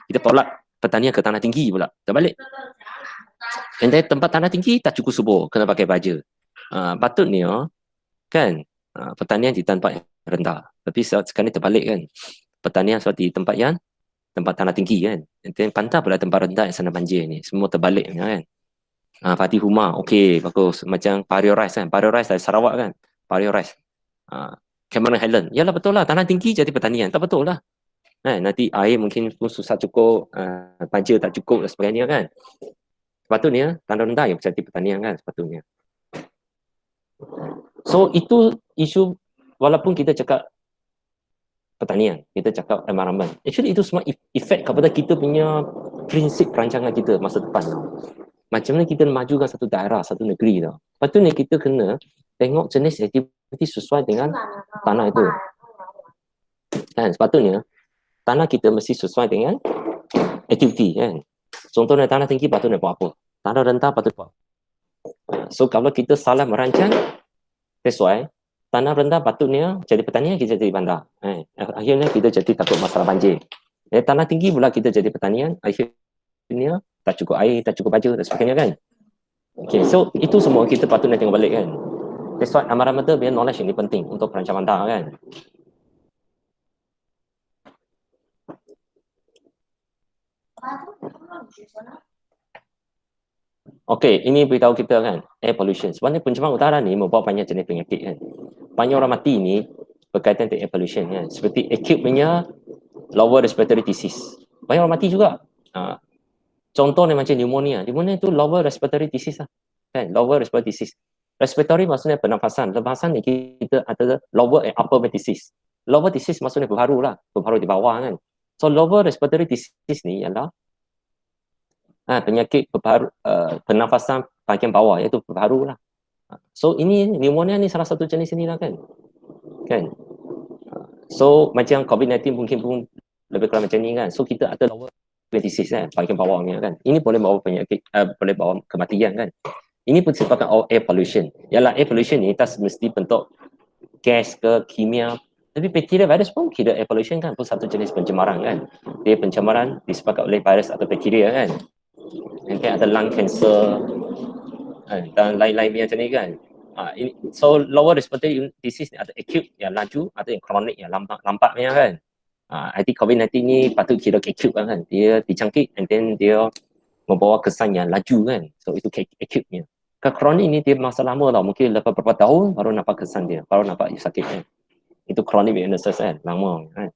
Kita tolak pertanian ke tanah tinggi pula. Terbalik. Dan tempat tanah tinggi tak cukup subur, kena pakai baja. Patutnya kan pertanian di tempat yang rendah. Tapi sekarang ni terbalik kan. Pertanian suatu di tempat yang tanah tinggi kan. Dan pantai pula tempat rendah yang sana banjir ni. Semua terbalik kan. Padi Huma, okey, bagus. Macam Pario Rice kan. Pario Rice dari Sarawak kan. Pario Rice. Cameron Highland. Yalah betul lah, tanah tinggi jadi pertanian. Tak betul lah. Nanti air mungkin pun susah cukup, banjir tak cukup dan sebagainya kan. Sepatutnya tanah rendah yang jadi pertanian kan sepatutnya. So itu isu, walaupun kita cakap pertanian, kita cakap environment. Actually itu semua efek kepada kita punya prinsip perancangan kita masa depan. Macam mana kita majukan satu daerah, satu negeri tau. Sepatutnya kita kena tengok jenis aktiviti sesuai dengan tanah itu. Kan, sepatutnya tanah kita mesti sesuai dengan aktiviti kan. Contohnya tanah tinggi patutnya buat apa? Tanah rendah patut buat So kalau kita salah merancang, that's why tanah rendah patutnya jadi pertanian, kita jadi bandar. Akhirnya kita jadi takut masalah banjir. Tanah tinggi pula kita jadi pertanian, akhirnya tak cukup air, tak cukup baju dan sebagainya kan. Okay, so itu semua kita patutnya tengok balik kan. That's why amarameter biar knowledge ini penting untuk perancang bandar kan. Okey, ini beritahu kita kan, air pollution. Sebenarnya pencemaran udara ni membawa banyak jenis penyakit kan. Banyak orang mati ni berkaitan dengan air pollution kan. Seperti acute punya lower respiratory disease. Banyak orang mati juga. Contohnya macam pneumonia. Pneumonia tu lower respiratory disease lah. Kan? Lower respiratory disease. Respiratory maksudnya pernafasan. Pernafasan ni kita ada lower and upper disease. Lower disease maksudnya berbaru lah. Berbaru di bawah kan. So lower respiratory disease ni ialah penyakit pernafasan bahagian bawah, iaitu berbaru lah. So ini pneumonia ni salah satu jenis ni lah kan. So macam COVID-19 mungkin pun lebih kurang macam ni kan. So kita ada lower disease kan, bahagian bawahnya kan. Ini boleh bawa penyakit, boleh bawa kematian kan. Ini pun disebabkan air pollution. Yalah, air pollution ni tak mesti bentuk gas ke kimia. Tapi bakteria virus pun kira air pollution kan, pun satu jenis pencemaran kan. Dia pencemaran disebabkan oleh virus atau bakteria kan. Nanti ada lung cancer dan lain-lain macam ni kan. So lower respiratory disease ni ada acute yang laju, ada yang chronic yang lambat kan. I think COVID-19 ni patut kira acute kan. Dia dijangkit and then dia membawa kesan yang laju kan. So itu acute nya. Kalau chronic ni dia masa lama tau. Mungkin lepas beberapa tahun baru nampak kesan dia. Baru nampak sakit kan. Itu chronic illnesses kan. Lama kan.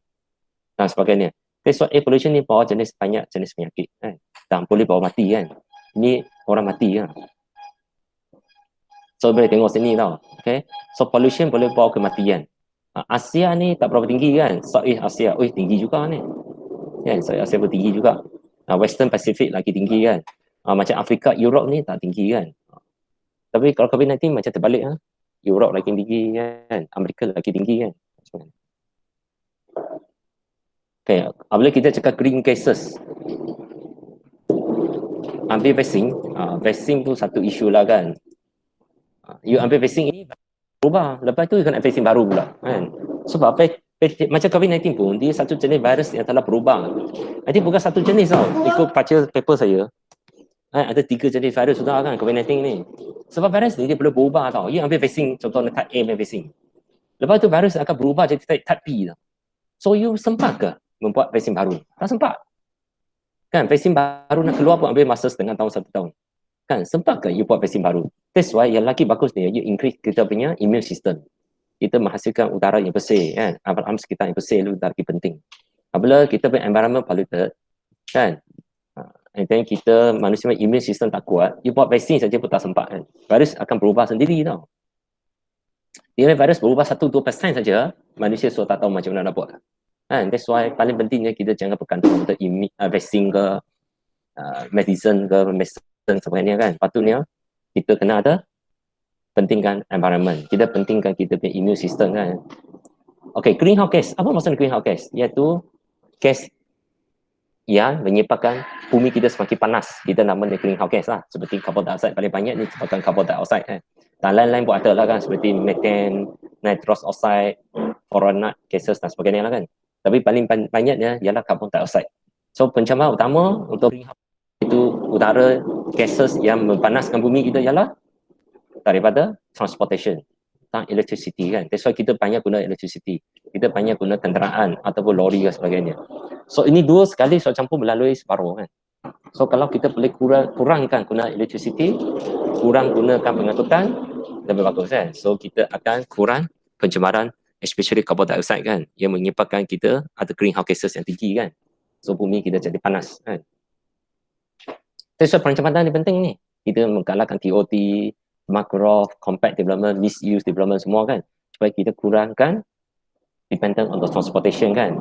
Dan sebagainya. That's why air pollution ni bawa banyak jenis penyakit kan. Dan boleh bawa mati kan. Ini orang mati kan. So boleh tengok sini tau. Okay. So pollution boleh bawa kematian. Asia ni tak berapa tinggi kan. Southeast Asia. Tinggi juga ni. Kan, Southeast Asia pun tinggi juga. Western Pacific lagi tinggi kan. Macam Afrika, Europe ni tak tinggi kan. Tapi kalau COVID-19 macam terbalik kan. Europe lagi tinggi kan. Amerika lagi tinggi kan. Okay. Apabila kita cakap green cases. Ambil vaksin. Vaksin tu satu isu lah kan. You ambil vaksin ini berubah. Lepas tu you kena vaksin baru pula kan. Sebab macam COVID-19 pun dia satu jenis virus yang telah berubah. Nanti bukan satu jenis tau. Ikut baca paper saya. Ada 3 jenis virus sudah kan COVID-19 ni. Sebab virus ni dia boleh berubah tau. You ambil vaksin, contohnya type A ambil vaksin. Lepas tu virus akan berubah jadi type B tau. So you sempat ke membuat vaksin baru? Tak sempat. Kan vaksin baru nak keluar pun ambil masa setengah tahun, 1 tahun. Kan sempat ke you buat vaksin baru? That's why yang lagi bagus ni, you increase kita punya immune system. Kita menghasilkan udara yang bersih kan. Alam sekitar yang bersih itu lagi penting. Apabila kita punya environment polluted kan. And then kita manusia immune system tak kuat, you buat vaksin saja pun tak sempat kan. Virus akan berubah sendiri tau. Dia virus berubah 1-2% saja, manusia sudah tak tahu macam mana nak buat. Kan? That's why paling pentingnya kita jangan bergantung pada vaksin ke medicine ke medicine sebagainya kan. Patutnya kita kena ada pentingkan environment. Kita pentingkan kita punya immune system kan. Okay, greenhouse gas. Apa maksud greenhouse gas? Iaitu gas yang menyebabkan bumi kita semakin panas. Kita namanya greenhouse gas lah. Seperti carbon dioxide paling banyak ni disebabkan carbon dioxide kan. Dan lain-lain pun ada lah kan. Seperti methane, nitrous oxide, fluoride gases dan sebagainya lah kan. Tapi paling banyaknya ialah carbon dioxide. So pencemaran utama untuk greenhouse itu udara gases yang mempanaskan bumi kita ialah daripada transportation tentang electricity kan. That's why kita banyak guna electricity. Kita banyak guna kenderaan ataupun lori dan sebagainya. So ini 2 sekali suat campur melalui separuh kan. So kalau kita boleh kurangkan guna electricity, kurang gunakan pengangkutan, lebih bagus kan. So kita akan kurang pencemaran especially carbon dioxide kan, yang menyebabkan kita ada greenhouse gases yang tinggi kan. So bumi kita jadi panas kan. That's why pencemaran ni penting ni. Kita menggalakkan TOT, smart growth, compact development, mixed use development semua kan. Supaya kita kurangkan dependent on the transportation kan.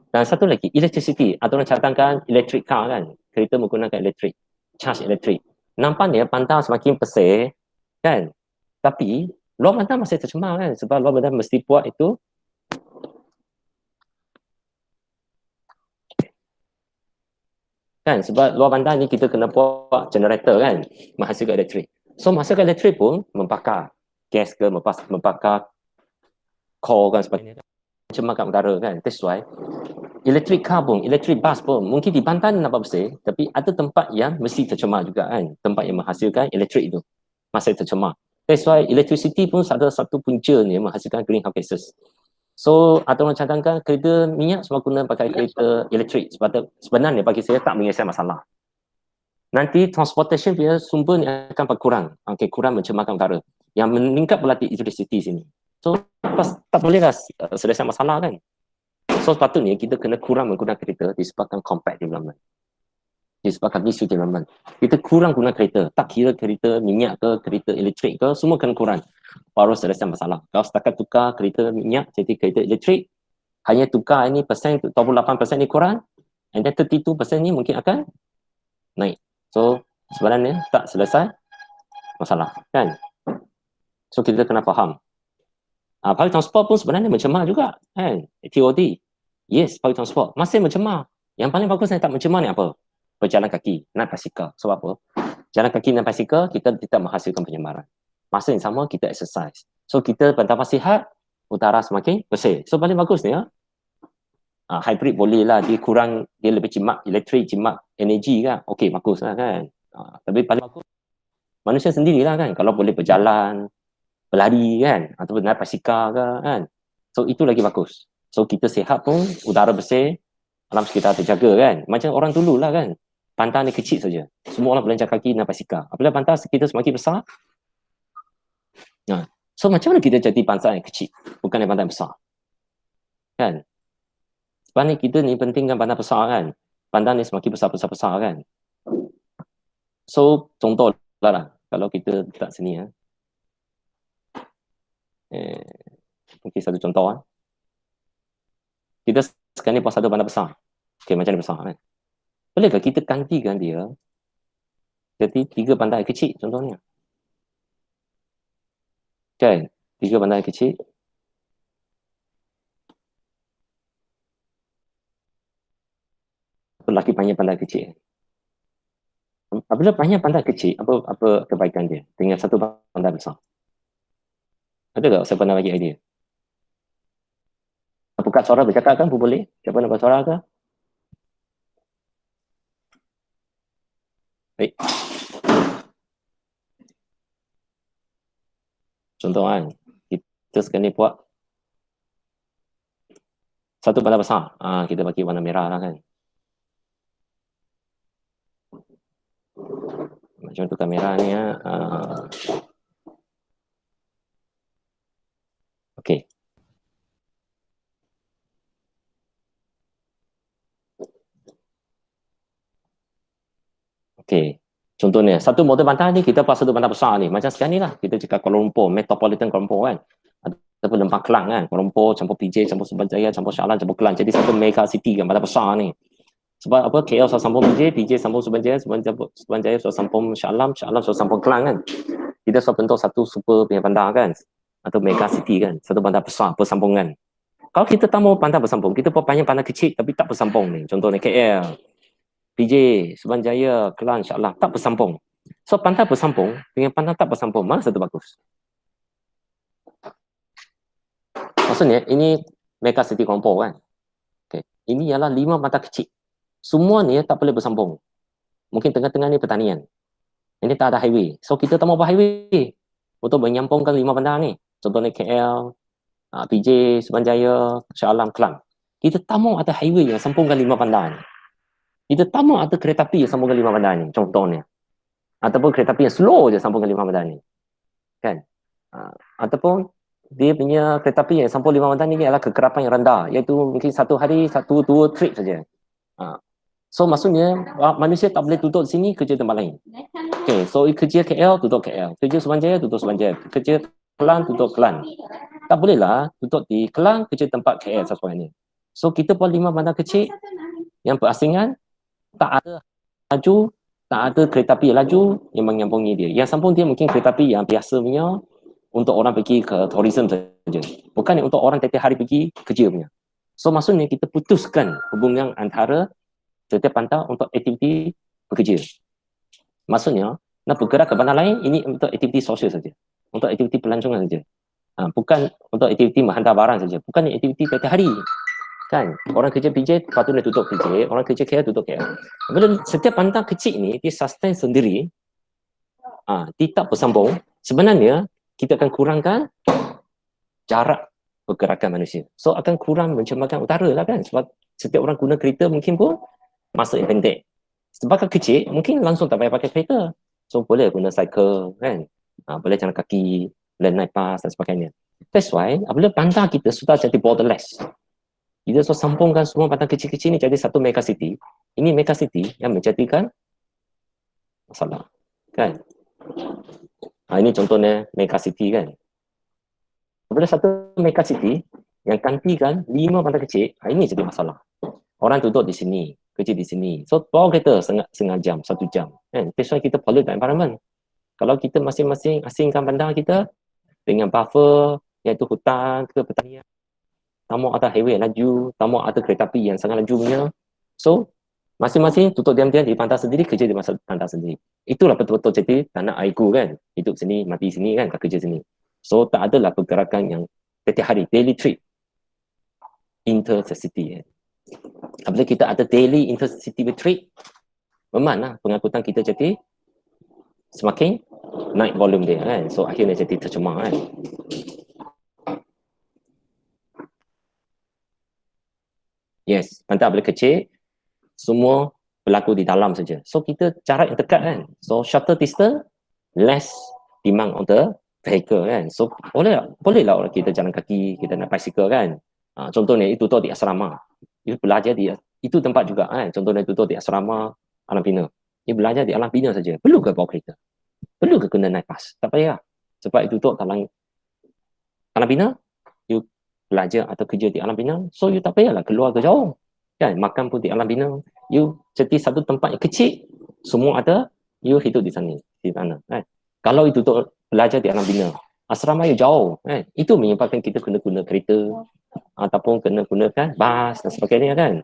Dan satu lagi, electricity. Atau orang cadangkan electric car kan. Kereta menggunakan elektrik, charge elektrik. Nampaknya bandar semakin bersih kan. Tapi luar bandar masih tercemar kan. Sebab luar bandar mesti buat itu kan. Sebab luar bandar ni kita kena buat generator kan, menghasilkan elektrik. So menghasilkan elektrik pun membakar gas ke, membakar coal kan sebagainya. Mencemarkan udara kan. That's why electric car pun, electric bus pun mungkin di Bantan nampak bersih, tapi ada tempat yang mesti tercemar juga kan. Tempat yang menghasilkan elektrik itu masih tercemar. That's why electricity pun ada satu punca ni menghasilkan greenhouse gases. So, atau orang cadangkan kereta minyak semua guna pakai kereta elektrik. Sebenarnya bagi saya tak menyelesaikan masalah. Nanti transportation punya sumber ni akan berkurang. Okay, kurang mencemarkan udara. Yang meningkat berlatih electricity sini. So, tak bolehlah selesai masalah kan. So, sepatutnya kita kena kurang menggunakan kereta disebabkan compact development. Disebabkan isu development. Kita kurang guna kereta. Tak kira kereta minyak ke, kereta elektrik ke, semua kena kurang. Baru selesai masalah. Kalau setakat tukar kereta minyak jadi kereta elektrik, hanya tukar ini persen, 28% ni kurang, and then 32% ni mungkin akan naik. So, sebenarnya tak selesai masalah, kan? So, kita kena faham. Public transport pun sebenarnya mencemar juga, kan? TOD. Yes, public transport. Masih mencemar. Yang paling bagus yang tak mencemar ni apa? Berjalan kaki, naik basikal. Sebab apa? Jalan kaki, naik basikal, kita tidak menghasilkan pencemaran. Masa yang sama, kita exercise. So, kita bertambah sihat, udara semakin bersih. So, paling bagus ni, hybrid boleh lah, dia kurang, dia lebih jimat elektrik, jimat energi kan, okey, bagus lah kan. Tapi paling bagus manusia sendirilah kan, kalau boleh berjalan, berlari kan, ataupun naik basikal ke kan, so itu lagi bagus. So kita sihat pun, udara bersih, alam sekitar terjaga kan, macam orang dulu lah kan, pantai ni kecil saja, semua orang berjalan kaki naik basikal, apabila pantai kita semakin besar, so macam mana kita jadi pantai yang kecil, bukan yang pantai besar kan. Sebab ni kita ni pentingkan bandar besar kan. Bandar ni semakin besar kan. So, contoh lah kalau kita letak sini ya. Mungkin satu contoh Kita sekarang ni buat satu bandar besar. Okay, macam ni besar kan. Bolehkah kita gantikan dia jadi 3 bandar kecil contohnya. Kan? 3 bandar kecil. Lagi banyak bandar kecil. Apabila banyak bandar kecil, apa kebaikan dia dengan satu bandar besar? Ada tak siapa nak bagi idea? Buka suara bercakap kan pun boleh? Siapa nak buka suara ke? Baik. Contoh kan, kita sekarang ni buat satu bandar besar. Kita bagi warna merah lah kan. Macam tu kamera ni ya. Okey. Okey. Contohnya, satu model bandar ni kita buat satu bandar besar ni. Macam sekarang ni lah. Kita cakap Kuala Lumpur, Metropolitan Kuala Lumpur kan. Ataupun Lembah Kelang kan. Kuala Lumpur, campur PJ, campur Subanjaya, campur Shah Alam, campur Kelang. Jadi satu mega city kan, bandar besar ni. Sebab apa? KL sudah sambung PJ, PJ sambung Subanjaya, Subanjaya sudah sambung Shah Alam sudah sambung Kelang kan. Kita sudah bentuk satu super punya bandar kan. Atau mega city kan. Satu bandar besar, bersambungan. Kalau kita tak mau bandar bersambung, kita buat banyak bandar kecil tapi tak bersambung ni. Contohnya KL, PJ, Subanjaya, Kelang, Shah Alam, tak bersambung. So bandar bersambung dengan bandar tak bersambung, mana satu bagus? Maksudnya ini mega city Kuala Lumpur kan. Okay. Ini ialah 5 bandar kecil. Semua ni tak boleh bersambung. Mungkin tengah-tengah ni pertanian. Ini tak ada highway. So kita tak mau buat highway untuk menyambungkan 5 bandar ni. Contohnya KL, PJ, Subanjaya, Shah Alam, Kelang. Kita tak mau ada highway yang sambungkan 5 bandar ni. Kita tak mau ada kereta api yang sambungkan 5 bandar ni. Contohnya. Ataupun kereta api yang slow je sambungkan 5 bandar ni. Kan? Ataupun dia punya kereta api yang sambung 5 bandar ni adalah kekerapan yang rendah. Iaitu mungkin satu hari, 1-2 trip saja. So maksudnya manusia tak boleh duduk sini kerja tempat lain. Okay, so kerja KL, duduk KL. Kerja Subanjaya, duduk Subanjaya. Kerja Kelang, duduk Kelang. Tak bolehlah duduk di Kelang, kerja tempat KL sesuatu. So kita buat 5 bandar kecil yang berasingan, tak ada laju, tak ada kereta api laju yang menyambungi dia. Yang sambung dia mungkin kereta api yang biasa punya untuk orang pergi ke tourism saja. Bukan untuk orang tiap hari pergi kerja punya. So maksudnya kita putuskan hubungan antara setiap bandar untuk aktiviti bekerja. Maksudnya nak bergerak ke bandar lain, ini untuk aktiviti sosial saja, untuk aktiviti pelancongan saja. Bukan untuk aktiviti menghantar barang saja, bukan aktiviti tiap hari. Kan, orang kerja PJ patutnya tutup PJ, orang kerja KL tutup KL. Bila setiap bandar kecil ni dia sustain sendiri, dia tak bersambung, sebenarnya kita akan kurangkan jarak pergerakan manusia. So akan kurang mencemarkan udara lah kan, sebab setiap orang guna kereta mungkin pun masa yang pendek. Sebab kecil mungkin langsung tak payah pakai kereta, so boleh guna cycle kan, boleh jalan kaki, boleh naik bas dan sebagainya. That's why apabila bandar kita sudah jadi borderless, kita so sambungkan semua bandar kecil-kecil ni jadi satu mega city. Ini mega city yang menjadikan masalah kan. Ini contohnya mega city kan. Apabila satu mega city yang gantikan 5 bandar kecil, ini jadi masalah. Orang duduk di sini, kerja di sini. So bawa kereta setengah jam, 1 jam. Kan? That's why kita pollute the environment. Kalau kita masing-masing asingkan bandar kita dengan buffer, iaitu hutan ke pertanian, tamu ada highway yang laju, tamu ada kereta api yang sangat laju punya. So masing-masing tutup diam-diam di bandar sendiri, kerja di bandar sendiri. Itulah betul-betul jadi tanah airku kan. Hidup sini, mati sini kan, kerja sini. So tak adalah pergerakan yang setiap hari, daily trip, intercity. Apabila kita ada daily intercity trip, memang pengangkutan kita jadi semakin naik volume dia kan. So akhirnya jadi tercemar kan. Yes, bandar bila kecil, semua berlaku di dalam saja. So kita jarak yang dekat kan. So shorter distance, less demand on the vehicle kan. So boleh lah kita jalan kaki, kita naik bicycle kan. Contohnya itu tu di asrama. Itu belajar di itu tempat juga kan. Contohnya itu tu di asrama Alam Bina. Dia belajar di Alam Bina saja. Perlu ke bawa kereta? Perlu ke kena naik bas? Tak payah. Sebab itu tu dalam Alam Bina, you belajar atau kerja di Alam Bina, so you tak payahlah keluar ke jauh. Kan, makan pun di Alam Bina. You jadi satu tempat yang kecil, semua ada, you hidup di sana. Kan? Kalau itu tu belajar di Alam Bina, asrama you jauh, kan? Itu menyebabkan kita kena guna kereta ataupun kena gunakan bas dan sebagainya kan.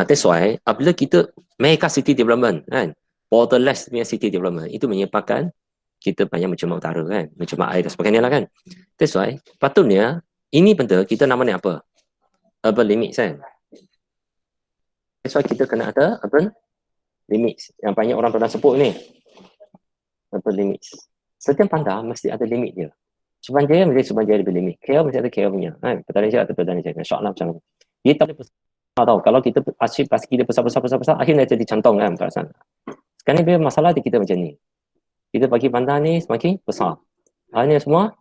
That's why apabila kita mega city development kan, borderless punya city development, itu menyebabkan kita banyak mencemar udara kan, mencemar air dan sebagainya lah kan. That's why patutnya ini benda kita namanya apa? Urban limits kan. That's why kita kena ada urban limits yang banyak orang pernah sebut ni. Urban limits. Setiap bandar mesti ada limit dia. Subanjaya mesti Subanjaya ada limit. KL mesti ada KL punya. Kan? Petaneja ada Petaneja. InsyaAllah macam tu. Dia tak boleh tahu. Kalau kita asyik kita besar, akhirnya jadi cantong kan perasaan. Sekarang ni masalah di kita macam ni. Kita bagi bandar ni semakin besar. Akhirnya semua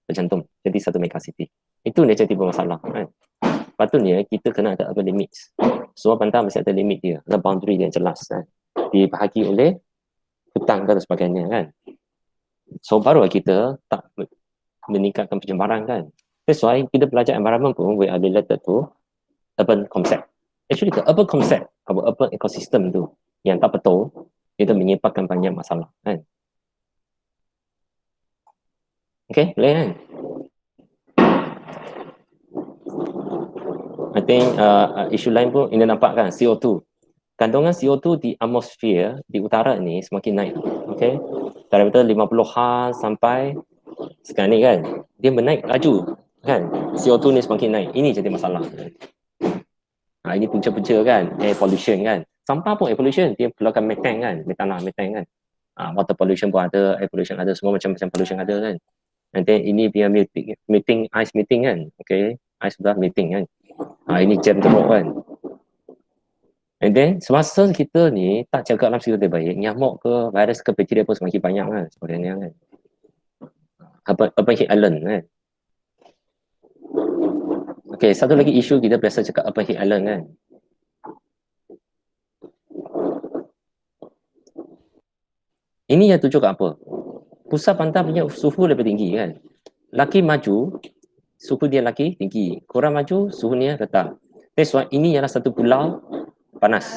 bercantum. Jadi satu mega city. Itu dia jadi bermasalah. Kan? Patutnya kita kena ada urban limits. Semua bandar mesti ada limit dia. Ada boundary dia yang jelas. Kan? Dibahagi oleh hutan dan sebagainya. Kan? So baru kita tak meningkatkan pencemaran kan. That's why kita belajar environment pun we are related to urban concept. Actually the urban concept, our urban ecosystem tu yang tak betul, itu menyebabkan banyak masalah kan. Okay, boleh kan? I think isu lain pun ini nampak kan, CO2. Kandungan CO2 di atmosfer di utara ni semakin naik. Okay, daripada 50-an sampai sekarang ni kan, dia menaik laju kan. CO2 ni semakin naik. Ini jadi masalah. Ini punca-punca kan, air pollution kan. Sampah pun air pollution, dia keluarkan metan kan, metan kan. Water pollution pun ada, air pollution ada, semua macam-macam pollution ada kan. And then ini dia meeting, ice meeting kan. Okay, ice sudah meeting kan. Ini jam teruk kan. And then semasa kita ni tak jaga alam sekitar baik, nyamuk ke, virus ke, bakteria pun semakin banyak kan. Sebenarnya kan. Urban heat island kan. Okay, satu lagi isu kita biasa cakap urban heat island kan. Ini yang tunjuk apa? Pusat bandar punya suhu lebih tinggi kan. Laki maju, suhu dia laki tinggi. Kurang maju, suhu dia rendah. That's why ini ialah satu pulau panas.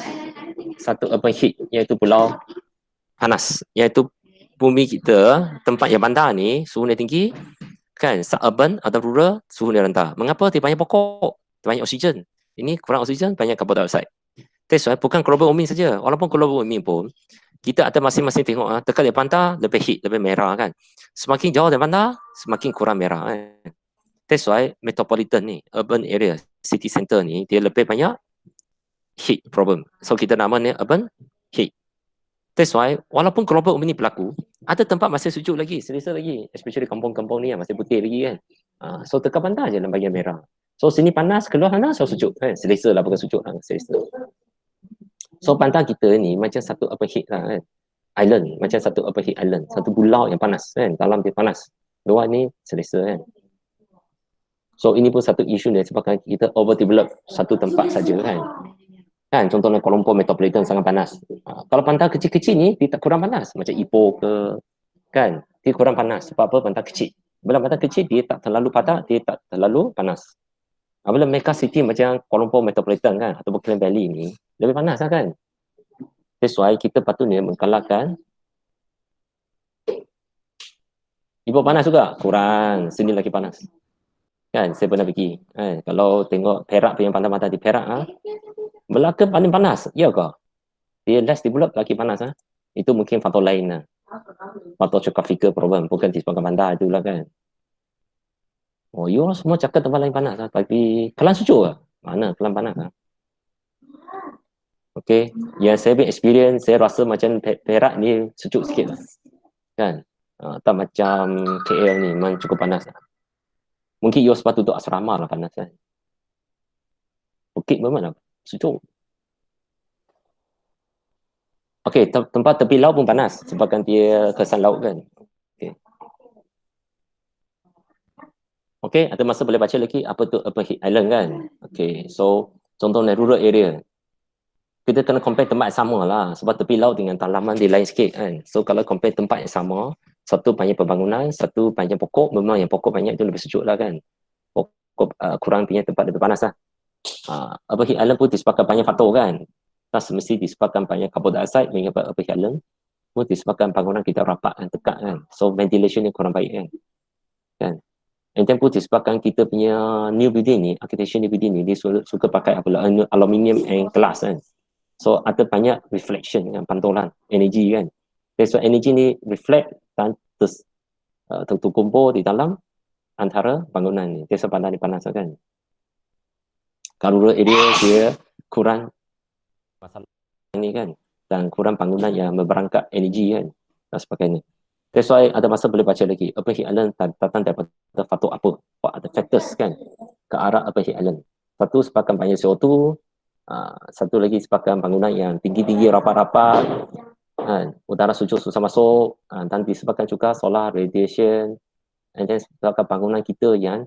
Satu urban heat, iaitu pulau panas. Iaitu bumi kita, tempat yang bandar ni, suhu dia tinggi. Kan, urban atau rural, suhu dia rendah. Mengapa? Dia banyak pokok, dia banyak oksigen. Ini kurang oksigen, banyak carbon dioxide. That's why bukan global warming saja. Walaupun global warming pun, kita ada masing-masing tengok dekat di pantai lebih hit, lebih merah kan. Semakin jauh dari pantai semakin kurang merah kan. That's why metropolitan ni, urban area, city center ni dia lebih banyak heat problem. So kita namanya urban heat. That's why walaupun global warming ni berlaku, ada tempat masih sejuk lagi, selesa lagi, especially kampung-kampung ni yang masih putih lagi kan. So dekat pantai je dalam bahagian merah. So sini panas, keluar sana so sejuk kan. Selesa lah, bukan sejuk lah, selesa. So pantai kita ni macam satu urban heat lah kan. Island, macam satu urban heat island, satu pulau yang panas kan, dalam dia panas. Luar ni selesa kan. So ini pun satu isu yang sebabkan kita overdevelop satu tempat saja kan. Kan contohnya Kuala Lumpur metropolitan sangat panas. Kalau pantai kecil-kecil ni dia tak kurang panas, macam Ipoh ke kan, dia kurang panas sebab apa, pantai kecil. Bila pantai kecil dia tak terlalu padat, dia tak terlalu panas. Bila mega city macam Kuala Lumpur metropolitan kan ataupun Klang Valley ni lebih panas lah kan. That's why kita patutnya mengkalahkan. Ipoh panas juga, kurang, sini lagi panas. Kan, saya pernah pergi. Kalau tengok Perak punya pantai-pantai di Perak, Melaka paling panas, ya ke? Dia less develop lagi panas. Itu mungkin faktor lain lah. Faktor geographical problem, bukan disebabkan bandar itulah kan. Oh, you semua cakap tempat lain panas lah. Tapi Kelang sejuk ke? Mana Kelang panas lah. Okay, yang saya punya experience, saya rasa macam Perak ni sejuk sikit lah. Kan? Tak macam KL ni, memang cukup panas lah. Mungkin you sebab duduk asrama lah panas kan. Bukit memang lah, sejuk. Okay, tempat tepi laut pun panas sebabkan dia kesan laut kan. Okay, ada masa boleh baca lagi apa tu urban heat island kan. Okay, so contohnya rural area. Kita kena compare tempat yang sama lah sebab tepi laut dengan tanaman dia lain sikit kan. So kalau compare tempat yang sama, satu banyak pembangunan, satu banyak pokok, memang yang pokok banyak itu lebih sejuk lah kan. Pokok kurang punya tempat lebih panas lah. Urban heat island pun disebabkan banyak faktor kan. Tak semesti disebabkan banyak carbon dioxide menyebabkan urban heat island, pun disebabkan bangunan kita rapat dan tekak kan. So ventilation yang kurang baik kan. And then pun disebabkan kita punya new building ni, architecture new building ni, dia suka pakai aluminium and glass kan. So ada banyak reflection kan, pantulan energi kan. So energi ni reflect dan terkumpul di dalam antara bangunan ni. Dia sebab ni panas kan. Kalau rural area dia kurang masalah ini kan, dan kurang bangunan yang berberangkat energi kan dan sebagainya. That's why ada masa boleh baca lagi urban heat island datang daripada faktor apa, ada factors kan ke arah urban heat island. Satu sebabkan banyak CO2, satu lagi sebabkan bangunan yang tinggi-tinggi rapat-rapat kan, udara sejuk susah masuk, dan disebabkan juga solar radiation, and then sebabkan bangunan kita yang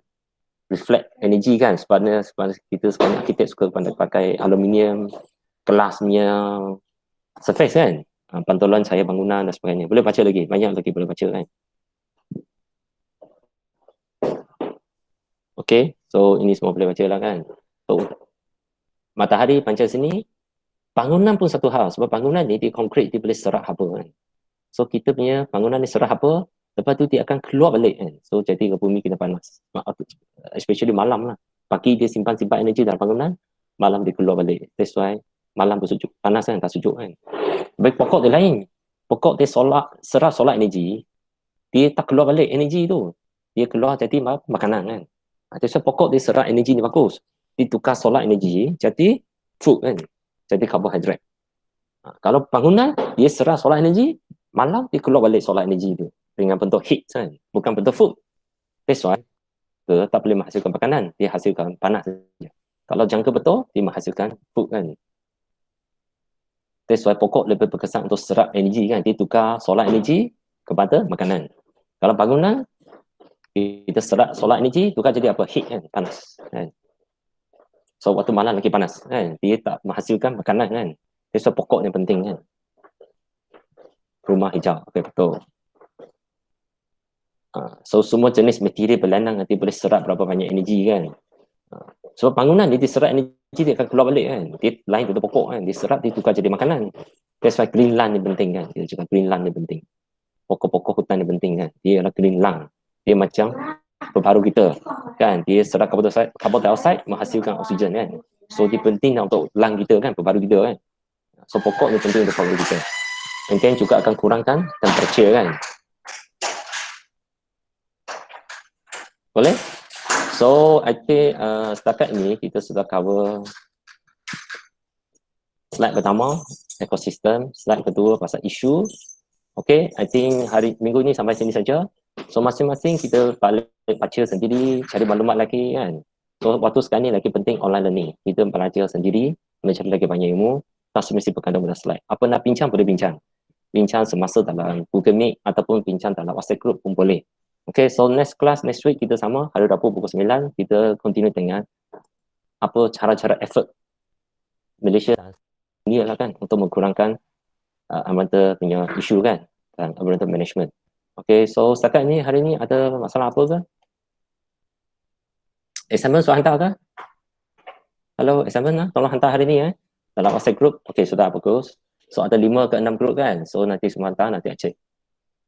reflect energi kan, sebabnya kita sekarang arkitek suka pakai aluminium, kelasnya surface kan, pantulan cahaya bangunan dan sebagainya. Boleh baca lagi, banyak lagi boleh baca kan. Okay, so ini semua boleh baca lah kan. So matahari pancar sini, bangunan pun satu hal, sebab bangunan ni dia konkret, dia boleh serap haba kan. So kita punya bangunan ni serap haba, lepas tu dia akan keluar balik kan. So jadi bumi kita panas, especially malam lah. Pagi dia simpan energi dalam bangunan, malam dia keluar balik. That's why malam pun sejuk, panas kan, tak sejuk kan. Baik pokok dia lain. Pokok dia serap solar energi, dia tak keluar balik energi tu. Dia keluar jadi makanan kan. Jadi pokok dia serap energi ni bagus. Dia tukar solar energi jadi food kan. Jadi karbohidrat. Kalau bangunan, dia serap solar energi, malam dia keluar balik solar energi tu. Dengan bentuk heat kan. Bukan bentuk food. That's why dia tak boleh menghasilkan makanan. Dia hasilkan panas saja. Kalau jangka betul, dia menghasilkan food kan. That's why pokok lebih berkesan untuk serap energi kan. Dia tukar solar energi kepada makanan. Kalau bangunan, kita serap solar energi, tukar jadi apa? Heat kan, panas kan. So waktu malam lagi panas kan. Dia tak menghasilkan makanan kan. That's why pokok yang penting kan. Rumah hijau, okay, betul. So semua jenis material berlandang nanti boleh serap berapa banyak energi kan. Sebab bangunan dia diserap energi, dia akan keluar balik kan. Dia lain daripada pokok kan. Dia serap, dia tukar jadi makanan. That's why green land ni penting kan. Dia cakap green land ni penting. Pokok-pokok hutan ni penting kan. Dia adalah green land. Dia macam pembaru kita kan. Dia serap carbon dioxide menghasilkan oksigen kan. So dia penting untuk lung kita kan, pembaru kita kan. So pokok ni penting untuk pembaru kita. Mungkin juga akan kurangkan temperature kan. Boleh? So, I think setakat ini kita sudah cover slide pertama, ekosistem, slide kedua pasal isu. Okay, I think minggu ni sampai sini saja. So, masing-masing kita balik baca sendiri, cari maklumat lagi kan. So, waktu sekarang ni lagi penting online learning. Kita belajar sendiri, mencari lagi banyak ilmu, tak semesti berkandung pada slide. Apa nak bincang, boleh bincang. Bincang semasa dalam Google Meet ataupun bincang dalam WhatsApp group pun boleh. Okay, so next class, next week kita sama, hari Rabu pukul 9, kita continue dengan apa cara-cara effort Malaysia ni lah kan untuk mengkurangkan environmental punya isu kan dan environmental management. Okay, so setakat ni hari ni ada masalah apa ke? Assignment sudah hantar ke? Hello, assignment lah, tolong hantar hari ni dalam WhatsApp group. Okay, sudah bagus. So ada 5 ke 6 group kan, so nanti semua hantar, nanti I check.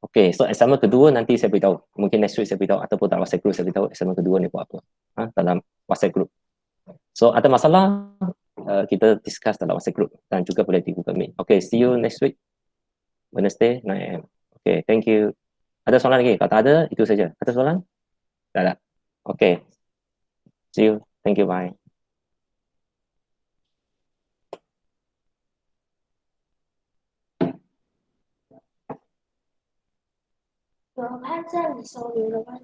Okay, so assignment kedua nanti saya beritahu. Mungkin next week saya beritahu ataupun dalam WhatsApp group saya beritahu assignment kedua ni buat apa. Dalam WhatsApp group. So ada masalah, kita discuss dalam WhatsApp group dan juga boleh di Google Meet. Okay, see you next week, Wednesday, 9 AM. Okay, thank you. Ada soalan lagi? Kalau tak ada, itu saja. Ada soalan? Tak ada. Okay, see you. Thank you, bye. 我拍这里手里的关。